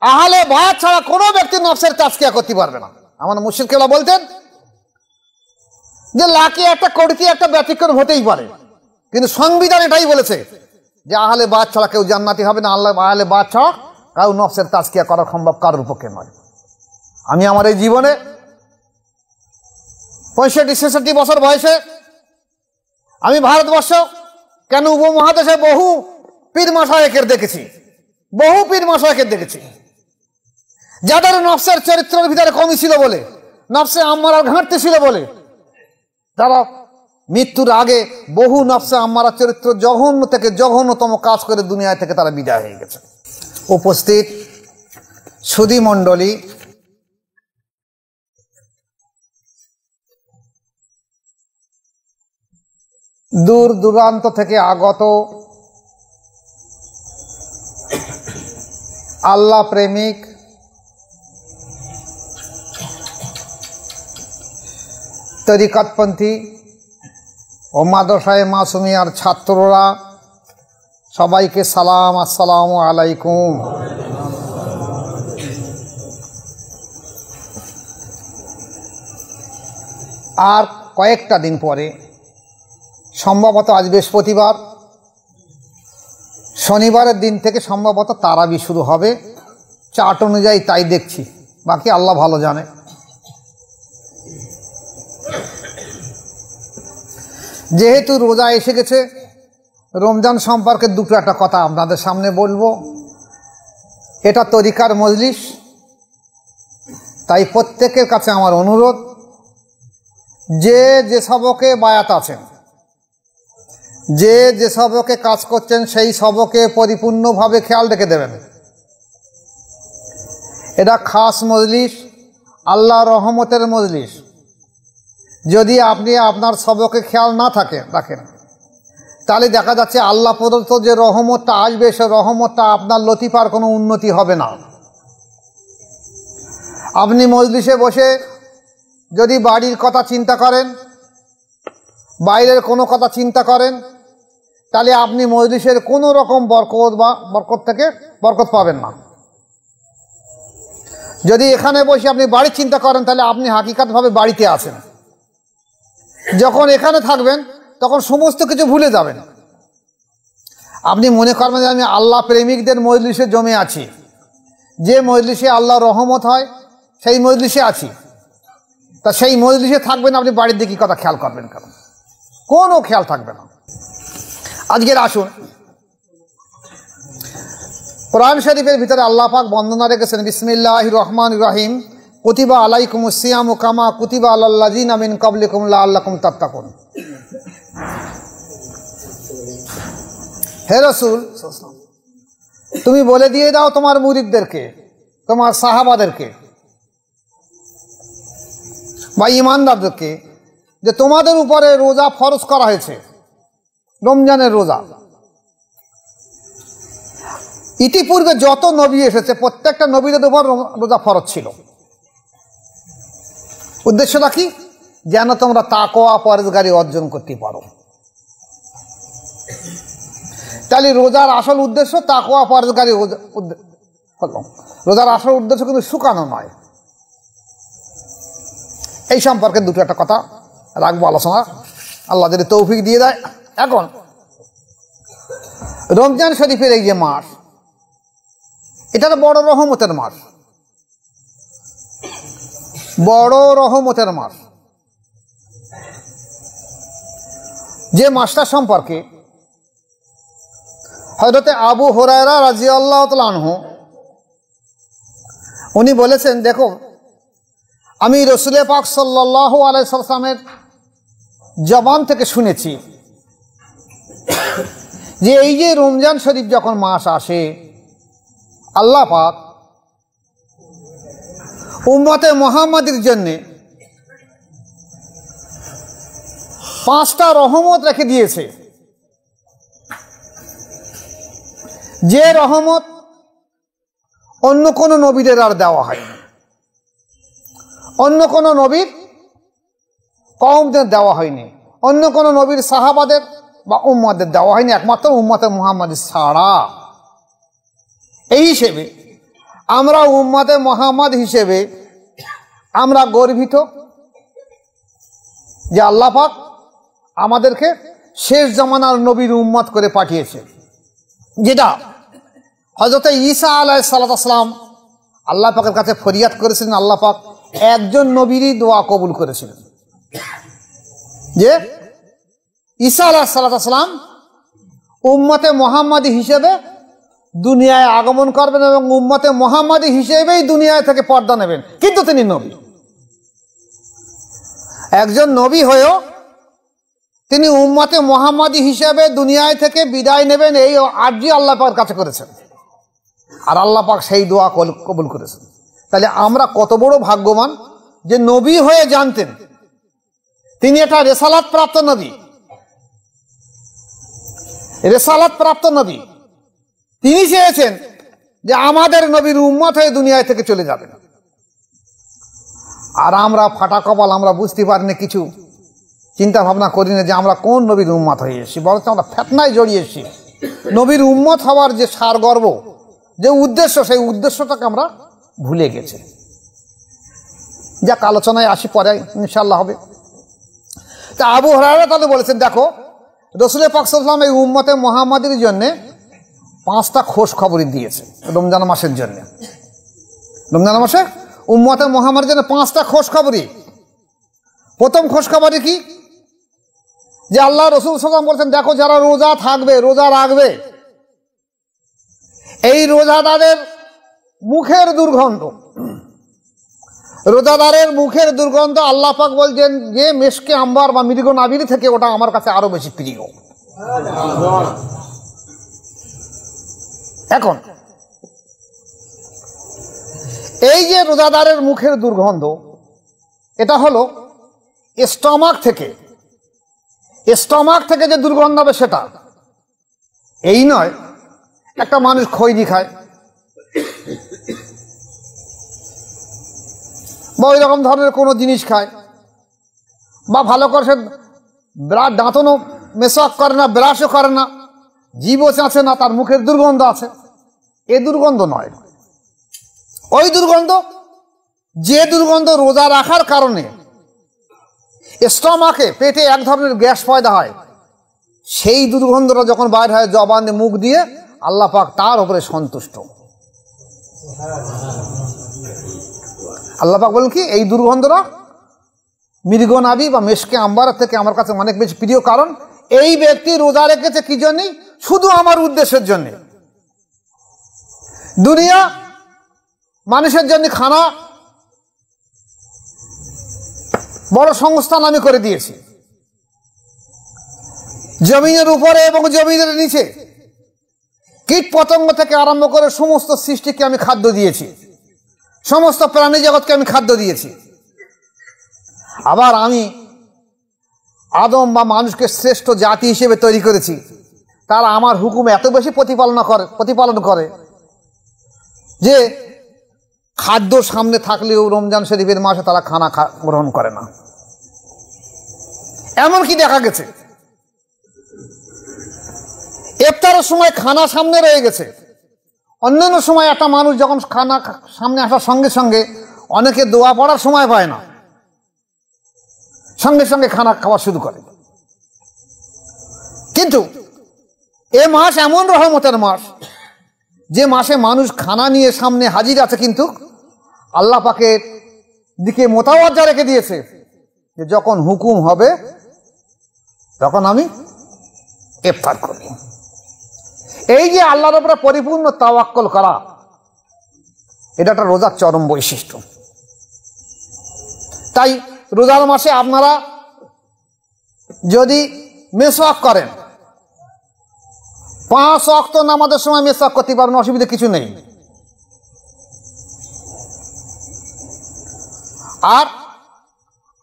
আহলে বায়াত ছাড়া কোনো ব্যক্তি নফসের তাজকিয়া করতে পারবে না। আমার মুশরিকরা বলতেন যে লাকি একটা কোটিতে একটা ব্যতিক্রম হতেই পারে, কিন্তু সংবিধান এটাই বলেছে যে আহলে বায়াত ছাড়া কেউ জান্নাতি হবে না। আল্লাহ আহলে বায়াত ছাড়া কারো নফসের তাজকিয়া করা সম্ভব কারোর পক্ষে নয়। আমি আমার এই জীবনে 65-66 বছর বয়সে আমি ভারতবর্ষ কেন উপমহাদেশে বহু পীর মাশায়েখের দেখেছি, বহু পীর মাশায়েখের দেখেছি যাদের নফসের চরিত্রের ভিতরে কমই ছিল বলে, নফসে আম্মারার ঘাটতি ছিল বলে তারা মৃত্যুর আগে বহু নফসে আম্মারা চরিত্র জঘন্য থেকে জঘন্যতম কাজ করে দুনিয়া থেকে তারা বিদায় হয়ে গেছে। উপস্থিত সুধী মণ্ডলী, দূর দূরান্ত থেকে আগত আল্লাহ প্রেমিক তরিকতপন্থী ও মাদ্রাসায়ে মাসুমিয়ার ছাত্ররা সবাইকে সালাম, আসসালামু আলাইকুম। আর কয়েকটা দিন পরে সম্ভবত আজ বৃহস্পতিবার, শনিবারের দিন থেকে সম্ভবত তারাবি শুরু হবে, চার্ট অনুযায়ী তাই দেখছি, বাকি আল্লাহ ভালো জানে। যেহেতু রোজা এসে গেছে, রমজান সম্পর্কে দুটো একটা কথা আপনাদের সামনে বলবো। এটা তরিকার মজলিস, তাই প্রত্যেকের কাছে আমার অনুরোধ, যে যে সবকে বায়াত আছেন, যে যে সবকে কাজ করছেন, সেই সবকে পরিপূর্ণভাবে খেয়াল রেখে দেবেন। এটা খাস মজলিস, আল্লাহ রহমতের মজলিস। যদি আপনি আপনার সবকে খেয়াল না রাখেন, তাহলে দেখা যাচ্ছে আল্লাহ প্রদত্ত যে রহমতটা আসবে, সে রহমতটা আপনার লতিফার কোনো উন্নতি হবে না। আপনি মজলিসে বসে যদি বাড়ির কথা চিন্তা করেন, বাইরের কোনো কথা চিন্তা করেন, তাহলে আপনি মজলিসের কোনো রকম বরকত থেকে বরকত পাবেন না। যদি এখানে বসে আপনি বাড়ির চিন্তা করেন, তাহলে আপনি হাকিকাতভাবে বাড়িতে আছেন। যখন এখানে থাকবেন তখন সমস্ত কিছু ভুলে যাবেন। আপনি মনে করবেন যে আমি আল্লাহ প্রেমিকদের মজলিসে জমে আছি, যে মজলিসে আল্লাহ রহমত হয় সেই মজলিসে আছি। তা সেই মজলিসে থাকবেন, আপনি বাড়ির দিকে কথা খেয়াল করবেন কেন? কোনো খেয়াল থাকবে না। আজকের আসুন, কোরআন শরীফের ভিতরে আল্লাহ পাক বন্দনা রেখেছেন, বিসমিল্লাহির রহমানির রহিম, কুতিবা আলাইকুমুস সিয়ামু কামা কুতিবা আলাল্লাযিনা মিন ক্বাবলিকুম লাআল্লাকুম তাত্তাকুন। হে রাসূল, তুমি বলে দিয়ে দাও তোমার মুরিদদেরকে, তোমার সাহাবাদেরকে বা ঈমানদারদেরকে, যে তোমাদের উপরে রোজা ফরজ করা হয়েছে, রমজানের রোজা। ইতিপূর্বে যত নবী এসেছে প্রত্যেকটা নবীদের উপর রোজা ফরজ ছিল। উদ্দেশ্যটা কি? যেন তোমরা তাকওয়া পরহেজগারি অর্জন করতে পারো। তাহলে রোজার আসল উদ্দেশ্য তাকওয়া পরহেজগারি। রোজার আসল উদ্দেশ্য কিন্তু শুকানো নয়। এই সম্পর্কে দুটো একটা কথা রাখবো আলোচনা, আল্লাহ যদি তৌফিক দিয়ে দেয়। এখন রমজান শরীফের এই যে মাস, এটা তো বড় রহমতের মাস, বড় রহমতের মাস। যে মাসটা সম্পর্কে হযরতে আবু হুরায়রা রাদিয়াল্লাহু তাআলা আনহু উনি বলেছেন, দেখো আমি রাসূল পাক সাল্লাল্লাহু আলাইহি ওয়াসাল্লামের জবান থেকে শুনেছি যে এই যে রমজান শরীফ যখন মাস আসে, আল্লাহ পাক উম্মতে মুহাম্মাদের জন্য 5টা রহমত রেখে দিয়েছে। যে রহমত অন্য কোন নবীদের আর দেওয়া হয়নি, অন্য কোন নবীর কওমদের দেওয়া হয়নি, অন্য কোন নবীর সাহাবাদের বা উম্মতদের দেওয়া হয়নি, একমাত্র উম্মতে মুহাম্মাদ ছাড়া। এই হিসেবে আমরা উম্মতে মুহাম্মদ হিসেবে আমরা গর্বিত যে আল্লাহ পাক আমাদেরকে শেষ জামানার নবীর উম্মত করে পাঠিয়েছে, যেটা হযরত ঈসা আলাইহিস সালাম আল্লাহ পাকের কাছে ফরিয়াদ করেছিলেন। আল্লাহ পাক একজন নবীরই দোয়া কবুল করেছিলেন, যে ঈসা আলাইহিস সালাম উম্মতে মুহাম্মাদি হিসেবে দুনিয়ায় আগমন করবেন এবং উম্মতে মুহাম্মাদি হিসেবেই দুনিয়া থেকে পর্দা নেবেন, কিন্তু তিনি নবী। একজন নবী হয়েও তিনি উম্মতে মুহাম্মাদি হিসেবে দুনিয়ায় থেকে বিদায় নেবেন, এই আরজি আল্লাহ পাকের কাছে করেছেন, আর আল্লাহ পাক সেই দোয়া কবুল করেছেন। তাহলে আমরা কত বড় ভাগ্যবান যে নবী হয়ে জানতেন তিনি একটা রেসালাত প্রাপ্ত নবী, রেসালাত প্রাপ্ত নবী। তিনি চেয়েছেন যে আমাদের নবীর উম্মত হয়ে দুনিয়ায় থেকে চলে যাবেন, আর আমরা ফাটা কপাল, আমরা বুঝতে পারিনি, কিছু চিন্তা ভাবনা করি না যে আমরা কোন নবীর উম্মত হয়ে এসেছি, বরং আমরা ফেতনায় জড়িয়ে এসেছি। নবীর উম্মত হওয়ার যে সারগর্ব, যে উদ্দেশ্য, সেই উদ্দেশ্যটাকে আমরা ভুলে গেছি। যাক, আলোচনায় আসি, পরে ইনশাআল্লাহ হবে। তা আবু হুরায়রা তাহলে বলেছেন, দেখো রাসূল পাক সাল্লাল্লাহু আলাইহি ওয়াসাল্লাম এই উম্মতে মুহাম্মাদের জন্য 5টা খোঁজ খবরই দিয়েছে রমজান মাসের জন্য। রমজান মাসে উম্মতে মুহাম্মাদের জন্য 5টা খোঁজ খবরই। প্রথম খোঁজ খবরই কি? যে আল্লাহ রাসূল সাল্লাল্লাহু আলাইহি ওয়াসাল্লাম বলেছেন, দেখো যারা রোজা থাকবে, রোজা রাখবে, এই রোজাদারের মুখের দুর্গন্ধ, রোজাদারের মুখের দুর্গন্ধ আল্লাহ পাক বলছেন যে মেশকে আম্বার বা মৃগ নাভির থেকে ওটা আমার কাছে আরো বেশি প্রিয়। এখন এই যে রোজাদারের মুখের দুর্গন্ধ, এটা হলো স্টমাক থেকে, স্টমাক থেকে যে দুর্গন্ধ হবে সেটা। এই নয় একটা মানুষ খৈনি খায় বা ওই রকম ধরনের কোনো জিনিস খায়, বা ভালো করে সে দাঁতনও মেশাক করে না, ব্রাশও করে না, জিভও চাঁচে না, তার মুখের দুর্গন্ধ আছে। এ দুর্গন্ধ নয়। ওই দুর্গন্ধ, যে দুর্গন্ধ রোজা রাখার কারণে স্টমাকে, পেটে এক ধরনের গ্যাস পয়দা হয়, সেই দুর্গন্ধটা যখন বাইর হয় জবান দিয়ে, মুখ দিয়ে, আল্লাহ পাক তার উপরে সন্তুষ্ট। আল্লাহ পাক বলেন কি, এই দুর্গন্ধটা মৃগ নাভি বা মেশকে আম্বার থেকে আমার কাছে অনেক বেশি প্রিয়, কারণ এই ব্যক্তি রোজা রেখেছে কি জন্য? শুধু আমার উদ্দেশ্যের জন্য। দুনিয়া মানুষের জন্য খানা বড় সংস্থান আমি করে দিয়েছি, জমিনের উপরে এবং জমিনের নিচে কীট পতঙ্গ থেকে আরম্ভ করে সমস্ত সৃষ্টিকে আমি খাদ্য দিয়েছি, সমস্ত প্রাণী জগৎকে আমি খাদ্য দিয়েছি। আবার আমি আদম বা মানুষকে শ্রেষ্ঠ জাতি হিসেবে তৈরি করেছি, তারা আমার হুকুম এত বেশি প্রতিপালন করে যে খাদ্য সামনে থাকলেও রমজান শরীফের মাসে তারা খানা গ্রহণ করে না। এমনকি দেখা গেছে ইফতারের সময় খানা সামনে রয়ে গেছে, অন্যান্য সময় একটা মানুষ যখন খানা সামনে আসার সঙ্গে সঙ্গে অনেকে দোয়া পড়ার সময় পায় না, সঙ্গে সঙ্গে খানা খাওয়া শুরু করে। কিন্তু এ মাস এমন রহমতের মাস, যে মাসে মানুষ খানা নিয়ে সামনে হাজির আছে, কিন্তু আল্লাহ পাকের দিকে মোতাওয়াজ্জা রেখে দিয়েছে যে যখন হুকুম হবে তখন আমি ইফতার করব। এই যে আল্লাহর উপরে পরিপূর্ণ তাওয়াক্কুল করা, এটা একটা রোজার চরম বৈশিষ্ট্য। তাই রোজার মাসে আপনারা যদি মেসওয়াক করেন, 5 ওয়াক্ত নামাজের সময় মেসওয়াক করতে পারবেন, অসুবিধা কিছু নেই। আর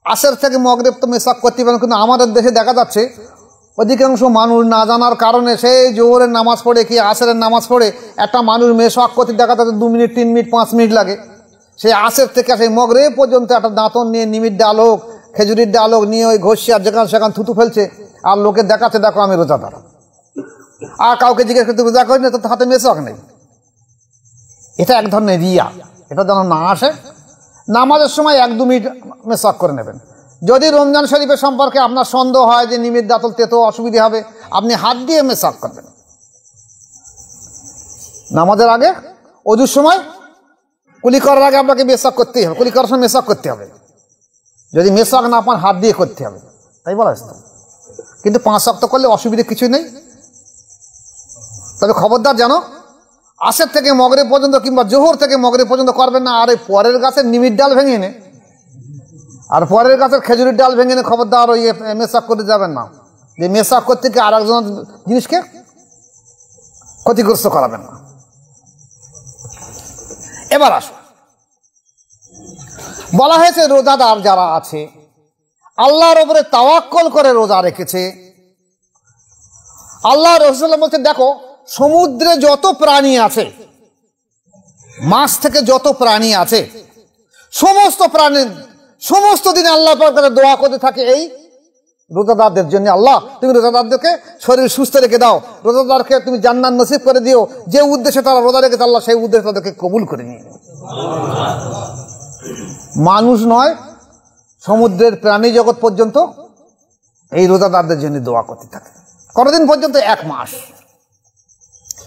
আসর থেকে মাগরিব তো মেসওয়াক করতে পারেন, কিন্তু আমাদের দেশে দেখা যাচ্ছে অধিকাংশ মানুষ না জানার কারণে সেই জোহরের নামাজ পড়ে কি আসরের নামাজ পড়ে একটা মানুষ মেসওয়াক করতে দেখা যাচ্ছে 2 মিনিট, 3 মিনিট, 5 মিনিট লাগে। সেই আসর থেকে সেই মাগরিব পর্যন্ত একটা দাঁতন নিয়ে, নিমির ডালক, খেজুরির ডালক নিয়ে ওই ঘষিয়ার যেখানে সেখানে থুতু ফেলছে, আর লোকে দেখাচ্ছে দেখো আমি রোজাদার। আর কাউকে জিজ্ঞেস করতে রোজা করি না, তো হাতে মেসওয়াক নেই। এটা এক ধরনের রিয়া, এটা যেন না আসে। নামাজের সময় 1-2 মিনিট মেসওয়াক করে নেবেন। যদি রমজান শরীফের সম্পর্কে আপনার সন্দেহ হয় যে নিমিত দাঁতল তেতো অসুবিধা হবে, আপনি হাত দিয়ে মেসওয়াক করবেন। নামাজের আগে, অজুর সময়, কুলি করার আগে আপনাকে মেসওয়াক করতেই হবে, কুলি করার সময় মেসওয়াক করতে হবে। যদি মেসওয়াক না পান হাত দিয়ে করতে হবে, তাই বলা হয়েছে। কিন্তু 5 ওয়াক্ত করলে অসুবিধা কিছুই নেই। তবে খবরদার জানো, আসর থেকে মগরিব পর্যন্ত কিংবা জোহর থেকে মগরিব পর্যন্ত করবেন না। আর এই পরের গাছের নিমির ডাল ভেঙে নে, আর পরের গাছের খেজুরির ডাল ভেঙে নে, খবরদার ওই মেসওয়াক করতে যাবেন না। যে মেসওয়াক করতে গিয়ে আর একজন জিনিসকে ক্ষতিগ্রস্ত করাবেন না। এবার আসো, বলা হয়েছে রোজাদার যারা আছে, আল্লাহর উপরে তাওয়াক্কুল করে রোজা রেখেছে, আল্লাহ রাসূল বলতে দেখো সমুদ্রে যত প্রাণী আছে, মাছ থেকে যত প্রাণী আছে, সমস্ত প্রাণী সমস্ত দিন আল্লাহ পাকের কাছে দোয়া করতে থাকে এই রোজাদারদের জন্য। আল্লাহ তুমি রোজাদারদেরকে শরীর সুস্থ রেখে দাও, রোজাদারকে তুমি জান্নাত নসিব করে দিও। যে উদ্দেশ্যে তারা রোজা রেখেছে আল্লাহ সেই উদ্দেশ্যে তাদেরকে কবুল করে নিয়ে। মানুষ নয়, সমুদ্রের প্রাণী জগৎ পর্যন্ত এই রোজাদারদের জন্য দোয়া করতে থাকে। কতদিন পর্যন্ত? 1 মাস।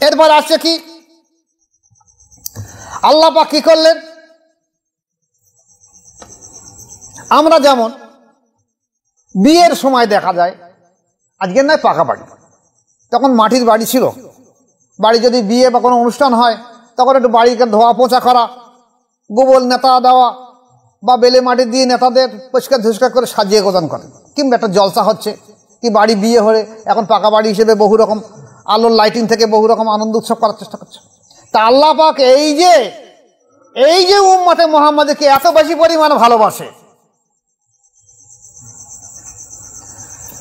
এরপর আসছে কি, আল্লাহ পাক কি করলেন? আমরা যেমন বিয়ের সময় দেখা যায়, আজকের নয় পাকা বাড়ি, তখন মাটির বাড়ি ছিল, বাড়ি যদি বিয়ে বা কোনো অনুষ্ঠান হয় তখন একটু বাড়িকে ধোয়া পোছা করা, গোবর নেতা দেওয়া বা বেলে মাটি দিয়ে নেতাদের পরিষ্কার ধুষ্কার করে সাজিয়ে গোজান করে, কিংবা একটা জলসা হচ্ছে কি বাড়ি বিয়ে হলে এখন পাকা বাড়ি হিসেবে বহু রকম আলোর লাইটিং থেকে বহু রকম আনন্দ উৎসব করার চেষ্টা করছে। তা আল্লাহ পাক এই যে উম্মতে মুহাম্মাদকে এত বেশি পরিমাণ ভালোবাসে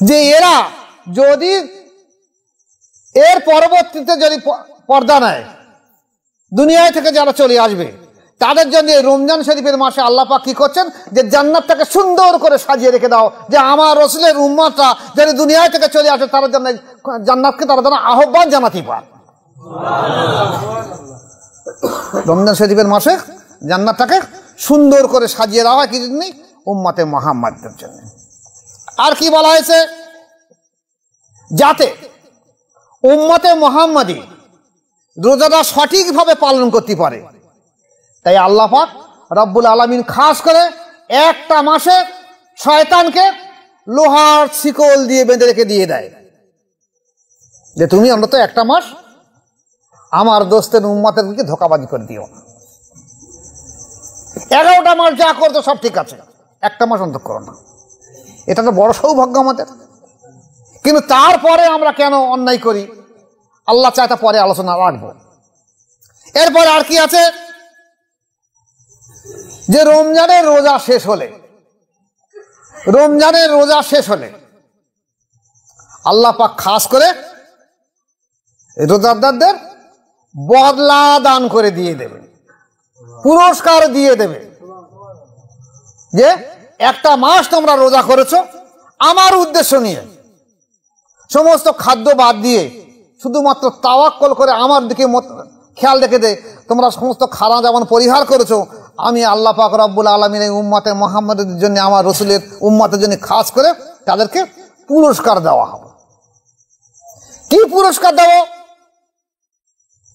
যে এরা যদি এর পরবর্তীতে যদি পর্দা নেয়, দুনিয়ায় থেকে যারা চলে আসবে তাদের জন্য রমজান শরীফের মাসে আল্লাহ পাক কি করছেন যে জান্নাতটাকে সুন্দর করে সাজিয়ে রেখে দাও, যে আমার রাসূলের উম্মতরা যারা দুনিয়া থেকে চলে আসে তার জন্য জান্নাতকে তারা যেন আহ্বান জানাতে পারে। রমজান শরীফের মাসে জান্নাতটাকে সুন্দর করে সাজিয়ে দেওয়া হয় কি জন্য? উম্মতে মুহাম্মাদের জন্য। আর কি বলা হয়েছে? যাতে উম্মতে মুহাম্মাদি রোজাটা সঠিকভাবে পালন করতে পারে, তাই আল্লাহ পাক রব্বুল আলামিন খাস করে একটা মাসে শয়তানকে লোহার শিকল দিয়ে বেঁধে রেখে দিয়ে দেয় যে তুমি অন্তত একটা মাস আমার দোস্তের উম্মতেরকে ধোঁকাবাজি করে দিও। 11টা মাস যা করতো সব ঠিক আছে, একটা মাস অন্তত করো না। এটা তো বড় সৌভাগ্য আমাদের। কিন্তু তারপরে আমরা কেন অন্যায় করি আল্লাহ চায় তা পরে আলোচনা রাখবো। এরপরে আর কি আছে যে রমজানের রোজা শেষ হলে আল্লাহ পাক খাস করে রোজাদারদের বদলা দান করে দিয়ে দেবে, পুরস্কার দিয়ে দেবে যে একটা মাস তোমরা রোজা করেছো আমার উদ্দেশ্য নিয়ে, সমস্ত খাদ্য বাদ দিয়ে শুধুমাত্র তাওয়াক্কুল করে আমার দিকে খেয়াল রেখে দে, তোমরা সমস্ত খানা যেমন পরিহার করেছো, আমি আল্লাহ পাক রব্বুল আলামিন এই উম্মতে মুহাম্মাদের জন্য আমার রাসূলের উম্মতের জন্য খাস করে তাদেরকে পুরস্কার দেওয়া হবে। কি পুরস্কার দেব?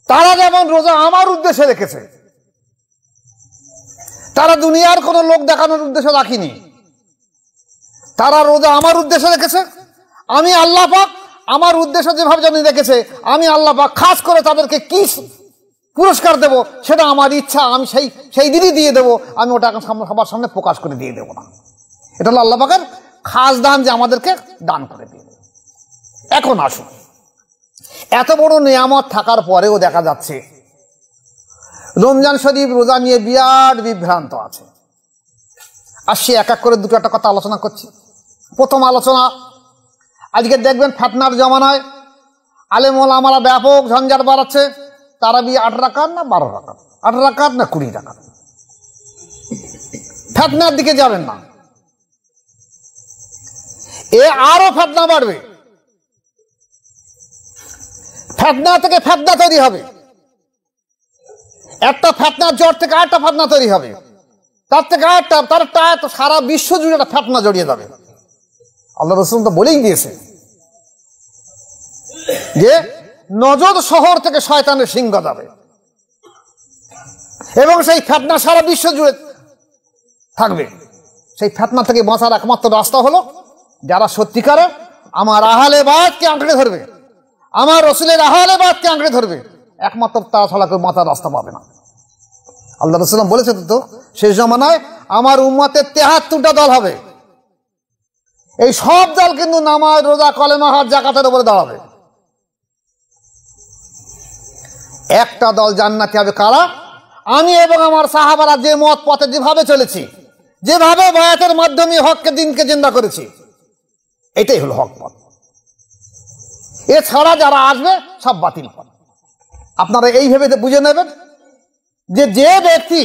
তারা যেমন রোজা আমার উদ্দেশ্যে রেখেছে, তারা দুনিয়ার কোনো লোক দেখানোর উদ্দেশ্যে রাখিনি, তারা রোজা আমার উদ্দেশ্যে রেখেছে। আমি আল্লাহ পাক আমার উদ্দেশ্য যেভাবে যেন রেখেছে, আমি আল্লাহ পাক খাস করে তাদেরকে কি পুরস্কার দেব সেটা আমার ইচ্ছা, আমি সেই দিনই দিয়ে দেবো, আমি ওটা সবার সামনে প্রকাশ করে দিয়ে দেবো না। এটা হলো আল্লাহ পাকের খাস দান যে আমাদেরকে দান করে দিয়ে দেবে। এখন আসুন, এত বড় নিয়ামত থাকার পরেও দেখা যাচ্ছে রমজান শরীফ রোজা নিয়ে বিরাট বিভ্রান্ত আছে। আসছি এক এক করে দুটো একটা কথা আলোচনা করছি। প্রথম আলোচনা, আজকে দেখবেন ফিতনার জমানায় আলেম ওলামারা ব্যাপক ঝঞ্ঝাট বাড়াচ্ছে। তারাবি 8 রাকাত না 12 রাকাত, 8 রাকাত না 20 রাকাত। ফিতনার দিকে যাবেন না, এ আরো ফিতনা বাড়বে, ফিতনা থেকে ফিতনা তৈরি হবে। একটা ফেতনার জট থেকে আরেকটা ফেতনা তৈরি হবে, তার থেকে আরেকটা, তার সারা বিশ্ব জুড়ে একটা ফেতনা জড়িয়ে যাবে। আল্লাহ রাসূল তো বলেই দিয়েছে যে নজদ শহর থেকে শয়তানের সিংহ যাবে এবং সেই ফেতনা সারা বিশ্ব জুড়ে থাকবে। সেই ফেতনা থেকে বাঁচার একমাত্র রাস্তা হলো যারা সত্যিকারে আমার আহলে বায়াতকে আঁকড়ে ধরবে, আমার রাসূলের আহলে বায়াতকে আঁকড়ে ধরবে, একমাত্র তারা ছাড়া কেউ বাঁচার রাস্তা পাবে না। আল্লাহ রাসূল বলেছে তো শেষ জামানায় আমার উম্মতের ৭৩টা দল হবে, এই সব দল কিন্তু নামাজ, রোজা, কলেমা, হজ, যাকাতের উপরে দাঁড়াবে। একটা দল জান্নাতি হবে, কারা? আমি এবং আমার সাহাবারা যে মত পথে যেভাবে চলেছি, যেভাবে বায়াতের মাধ্যমে হককে দিনকে জিন্দা করেছি, এটাই হলো হক পথ। এছাড়া যারা আসবে সব বাতিল পথ। আপনারা এই ভেবে বুঝে নেবেন যে যে ব্যক্তি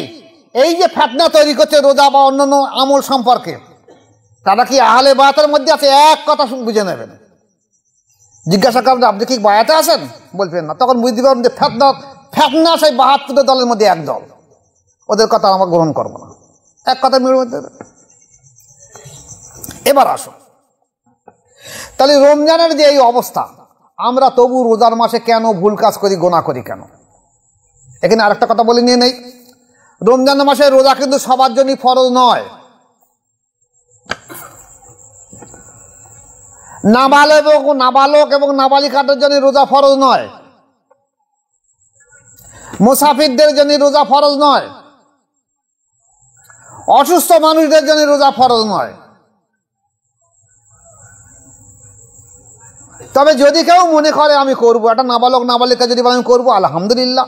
এই যে ফিতনা তৈরি করছে রোজা বা অন্যান্য আমল সম্পর্কে, তারা কি আহলে বায়াতের মধ্যে আছে? এক কথা বুঝে নেবেন। জিজ্ঞাসা করবেন আপনি কি বায়াতে আছেন? বলবেন না, তখন বুঝতে পারবেন যে ফিতনা সেই ৭২ দলের মধ্যে এক দল, ওদের কথা আমরা গ্রহণ করবো না। এক কথা মিলে মধ্যে। এবার আসো, তাহলে রমজানের যে এই অবস্থা, আমরা তবু রোজার মাসে কেন ভুল কাজ করি, গোনা করি কেন? এখানে আরেকটা কথা বলে নিয়ে নেই, রমজান মাসে রোজা কিন্তু সবার জন্য ফরজ নয়। নাবালক এবং নাবালিকাদের জন্য রোজা ফরজ নয়, মুসাফিরদের জন্য রোজা ফরজ নয়, অসুস্থ মানুষদের জন্য রোজা ফরজ নয়। তবে যদি কেউ মনে করে আমি করবো, একটা নাবালক নাবালিকা যদি বলে আমি করবো, আলহামদুলিল্লাহ,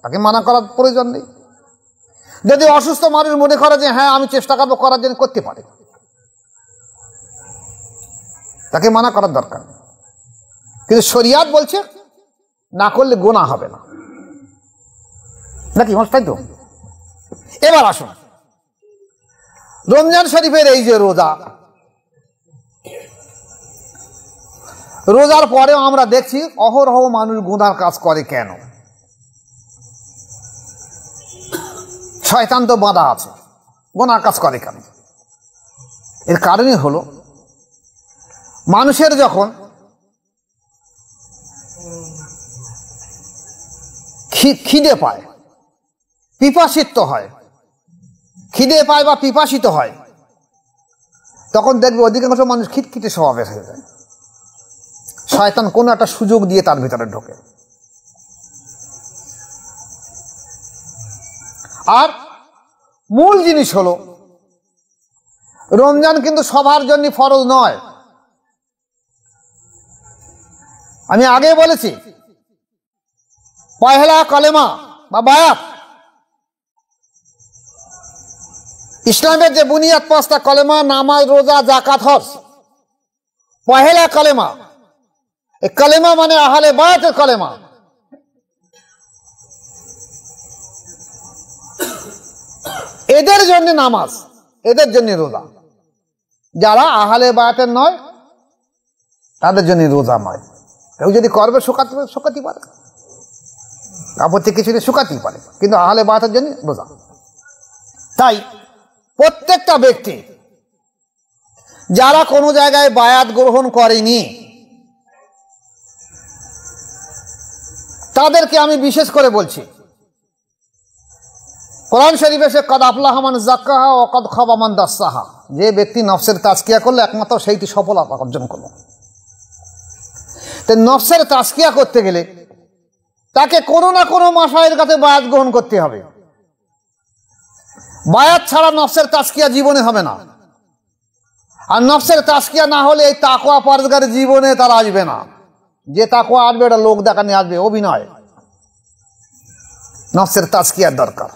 তাকে মানা করার প্রয়োজন নেই। যদি অসুস্থ মানুষ মনে করে যে হ্যাঁ আমি চেষ্টা করবো করার জন্য, করতে পারে, তাকে মানা করার দরকার নেই। কিন্তু শরিয়াত বলছে না করলে গুনাহ হবে না, নাকি? তাই তো। এবার আসুন, রমজান শরীফের এই যে রোজা, রোজার পরেও আমরা দেখছি অহরহ মানুষ গুনার কাজ করে কেন? শয়তান তো বাঁধা আছে, গুনার কাজ করে কেন? এর কারণই হলো মানুষের যখন খিদে পায়, পিপাসিত হয়, খিদে পায় বা পিপাসিত হয়, তখন দেখবে অধিকাংশ মানুষ খিটখিটে স্বভাবের হয়ে যায়। শয়তান কোনো একটা সুযোগ দিয়ে তার ভিতরে ঢোকে। আর মূল জিনিস হলো রমজান কিন্তু সবার জন্য ফরজ নয়। আমি আগে বলেছি পহেলা কলেমা বা বায়াত, ইসলামের যে বুনিয়াদ পাঁচটা, কলেমা, নামাজ, রোজা, যাকাত, হজ। পহেলা কলেমা, এই কলেমা মানে আহলে বায়াতের কলেমা। এদের জন্য নামাজ, এদের জন্য রোজা। যারা আহলে বায়াতের নয় তাদের জন্য রোজা নয়। কেউ যদি করবে শুকাতে পারে, আপত্তি কিছু নেই, শুকাতেই পারে, কিন্তু আহলে বায়াতের জন্য রোজা। তাই প্রত্যেকটা ব্যক্তি যারা কোনো জায়গায় বায়াত গ্রহণ করেনি তাদেরকে আমি বিশেষ করে বলছি, কোরআন শরীফে সে কদ আফলাহা মান যাক্কাহা ওয়া কদ খাবা মান দাসসাহা, যে ব্যক্তি নফসের তাজকিয়া করলো একমাত্র সেইটি সফলতা অর্জন করলো। তাই নফসের তাজকিয়া করতে গেলে তাকে কোনো না কোনো মাসায়ের কাছে বায়াত গ্রহণ করতে হবে। বায়াত ছাড়া নফসের তাজকিয়া জীবনে হবে না। আর নফসের তাজকিয়া না হলে এই তাকওয়া পরহেজগারের জীবনে তারা আসবে না। যে তাকওয়া আসবে এটা লোক দেখা নিয়ে আসবে, অভিনয়। নফসের তাজকিয়ার দরকার।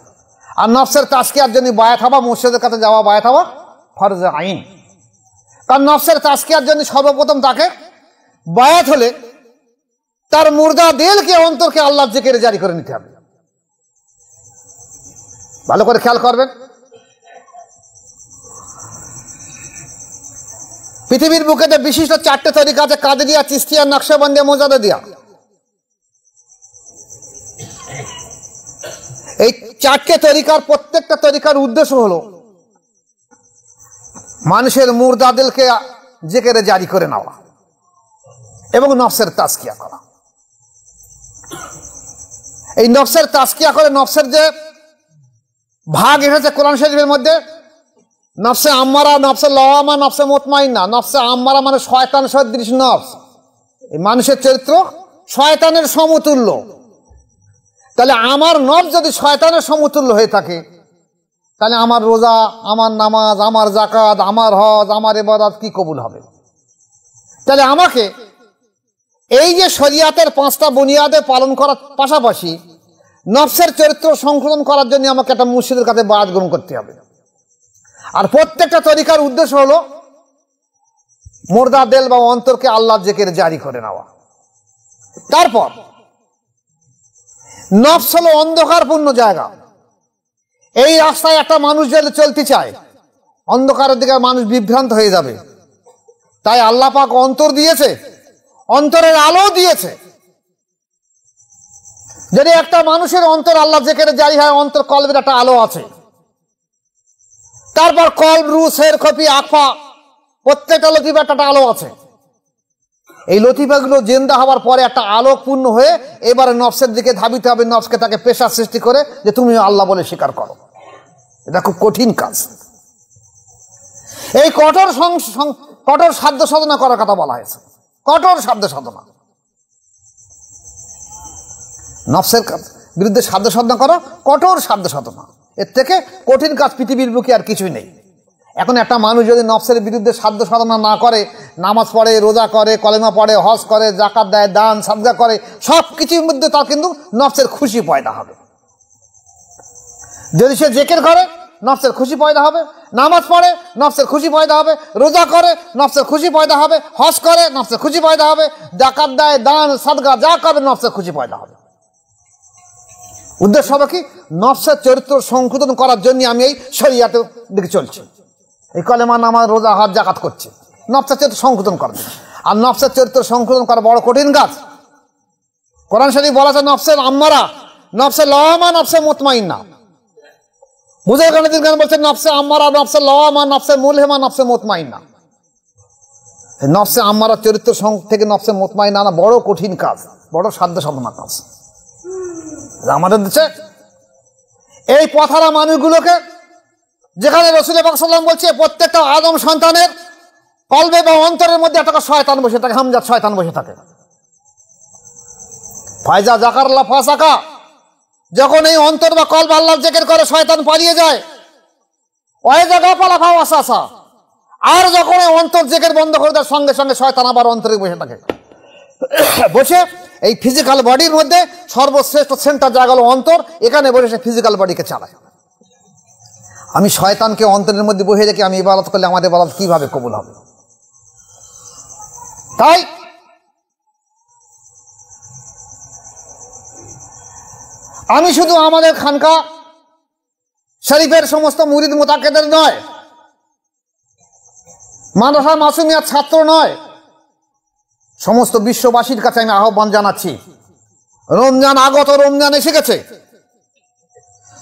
আর নফসের তাজকিয়ার জন্য বায়াত হওয়া, মুর্শিদের কাছে যাওয়া, বায়াত হওয়া ফরজ আইন। কারণ নফসের তাজকিয়ার জন্য সর্বপ্রথম তাকে বায়াত হলে তার মুর্দা দিলকে, অন্তরকে আল্লাহর জিকিরে জারি করে নিতে হবে। ভালো করে খেয়াল করবেন, পৃথিবীর বুকে বিশিষ্ট 4টে তরিকা আছে, কাদেরিয়া, চিশতিয়া, নকশবন্দিয়া, মোজাদ্দেদিয়া। এই চারটে তরিকার, প্রত্যেকটা তরিকার উদ্দেশ্য হলো মানুষের মুর্দা দিলকে জিকিরে জারি করে নেওয়া এবং নফসের তাজকিয়া করা। এই নফসের তাজকিয়া করে নফসের যে ভাগ এসেছে কোরআন শরীফের মধ্যে, নফসে আম্মারা, নফসে লওয়ামা, নফসে মুতমাইন্না। নফসে আম্মারা মানে শয়তান সদৃশ নফস। এই মানুষের চরিত্র শয়তানের সমতুল্য। তাহলে আমার নফস যদি শয়তানের সমতুল্য হয়ে থাকে, তাহলে আমার রোজা, আমার নামাজ, আমার যাকাত, আমার হজ, আমার ইবাদত কি কবুল হবে? তাহলে আমাকে এই যে শরিয়াতের 5টা বুনিয়াদে পালন করার পাশাপাশি নফসের চরিত্র সংশোধন করার জন্য আমাকে একটা মুর্শিদের কাছে বায়াত গ্রহণ করতে হবে। আর প্রত্যেকটা তরিকার উদ্দেশ্য হলো মুর্দা দিল বা অন্তরকে আল্লাহর জিকিরে জারি করে নেওয়া। তারপর নফস হলো অন্ধকারপূর্ণ জায়গা। এই রাস্তায় একটা মানুষ যদি চলতে চায়, অন্ধকারের দিকে মানুষ বিভ্রান্ত হয়ে যাবে। তাই আল্লাহ পাক অন্তর দিয়েছে, অন্তরের আলো দিয়েছে। যদি একটা মানুষের অন্তর আল্লাহ জিকিরে জারি হয়, অন্তর কলবের একটা আলো আছে। তারপর কলব, রু, সের, খফি, আখফা, প্রত্যেকটা লতিফা একটা আলো আছে। এই লতিফাগুলো জিন্দা হওয়ার পরে একটা আলোকপূর্ণ হয়ে এবারে নফসের দিকে ধাবিতে হবে। নফসকে তাকে পেশা সৃষ্টি করে যে তুমি আল্লাহ বলে স্বীকার করো। এটা খুব কঠিন কাজ। এই কঠোর সাধ্য সাধনা করার কথা বলা হয়েছে। কঠোর সাধ্য সাধনা, নফসের বিরুদ্ধে সাধ্য সাধনা করো, কঠোর সাধ্য সাধনা। এর থেকে কঠিন কাজ পৃথিবীর বুকে আর কিছুই নেই। এখন একটা মানুষ যদি নফসের বিরুদ্ধে সাধ্য সাধনা না করে, নামাজ পড়ে, রোজা করে, কলেমা পড়ে, হজ করে, যাকাত দেয়, দান সাদকা করে, সব কিছুর মধ্যে তার কিন্তু নফসের খুশি পয়দা হবে। যদি সে জিকির করে, নফসের খুশি পয়দা হবে। নামাজ পড়ে, নফসের খুশি পয়দা হবে। রোজা করে, নফসের খুশি পয়দা হবে। হজ করে, নফসের খুশি পয়দা হবে। যাকাত দেয়, দান সাদকা যা করবে, নফসের খুশি পয়দা হবে। উদ্দেশ্য হবে কি? নফসের চরিত্র সংশোধন করার জন্য আমি এই শরিয়াতের দিকে চলছি, এই কলেমা, নামাজ, রোজা, হজ, যাকাত করছি, নফসের চরিত্র সংশোধন করার জন্য। আর নফসের চরিত্র সংশোধন করা বড় কঠিন কাজ। কোরআন শরীফ বলা আছে নফসে আম্মারা, নফসে লওয়ামা, নফসে মুতমাইন্না। বুঝে গান বলছেন নফসে আম্মারা, নফসে লওয়ামা, নফসে মুলহিমা, নফসে মুতমাইন্না। নফসে আম্মারা চরিত্র থেকে নফসে মুতমাইন্না আনা বড় কঠিন কাজ, বড় সাধ্য সাধনা কাজ। আমাদের দেশে এই পথারা মানুষগুলোকে, যেখানে রাসূল পাক সাল্লাল্লাহু আলাইহি ওয়াসাল্লাম বলছে প্রত্যেকটা আদম সন্তানের কলবে বা অন্তরের মধ্যে একটা শয়তান বসে থাকে, হামজাত শয়তান বসে থাকে। ফায়জা জাকারল্লাহ ফাসাকা, যখন এই অন্তর বা কলব আল্লাহর জিকির করে শয়তান পালিয়ে যায়। ওই জায়গা পালাফা ওয়াসাসা, আর যখন এই অন্তর জিকির বন্ধ করে দেয়, সঙ্গে সঙ্গে শয়তান আবার অন্তরে বসে থাকে। বসে এই ফিজিক্যাল বডির মধ্যে সর্বশ্রেষ্ঠ সেন্টার জায়গা হলো অন্তর, এখানে বসে সে ফিজিক্যাল বডিকে চালায়। আমি শয়তানকে অন্তরের মধ্যে বসে রেখে আমি ইবাদত করলে আমাদের ইবাদত কিভাবে কবুল হবে? তাই আমি শুধু আমাদের খানকা শরীফের সমস্ত মুরিদ মুতাকিদের নয়, মাদ্রাসা মাসুমিয়ার ছাত্র নয়, সমস্ত বিশ্ববাসীর কাছে আমি আহ্বান জানাচ্ছি। রমজান আগত, রমজান এসে গেছে।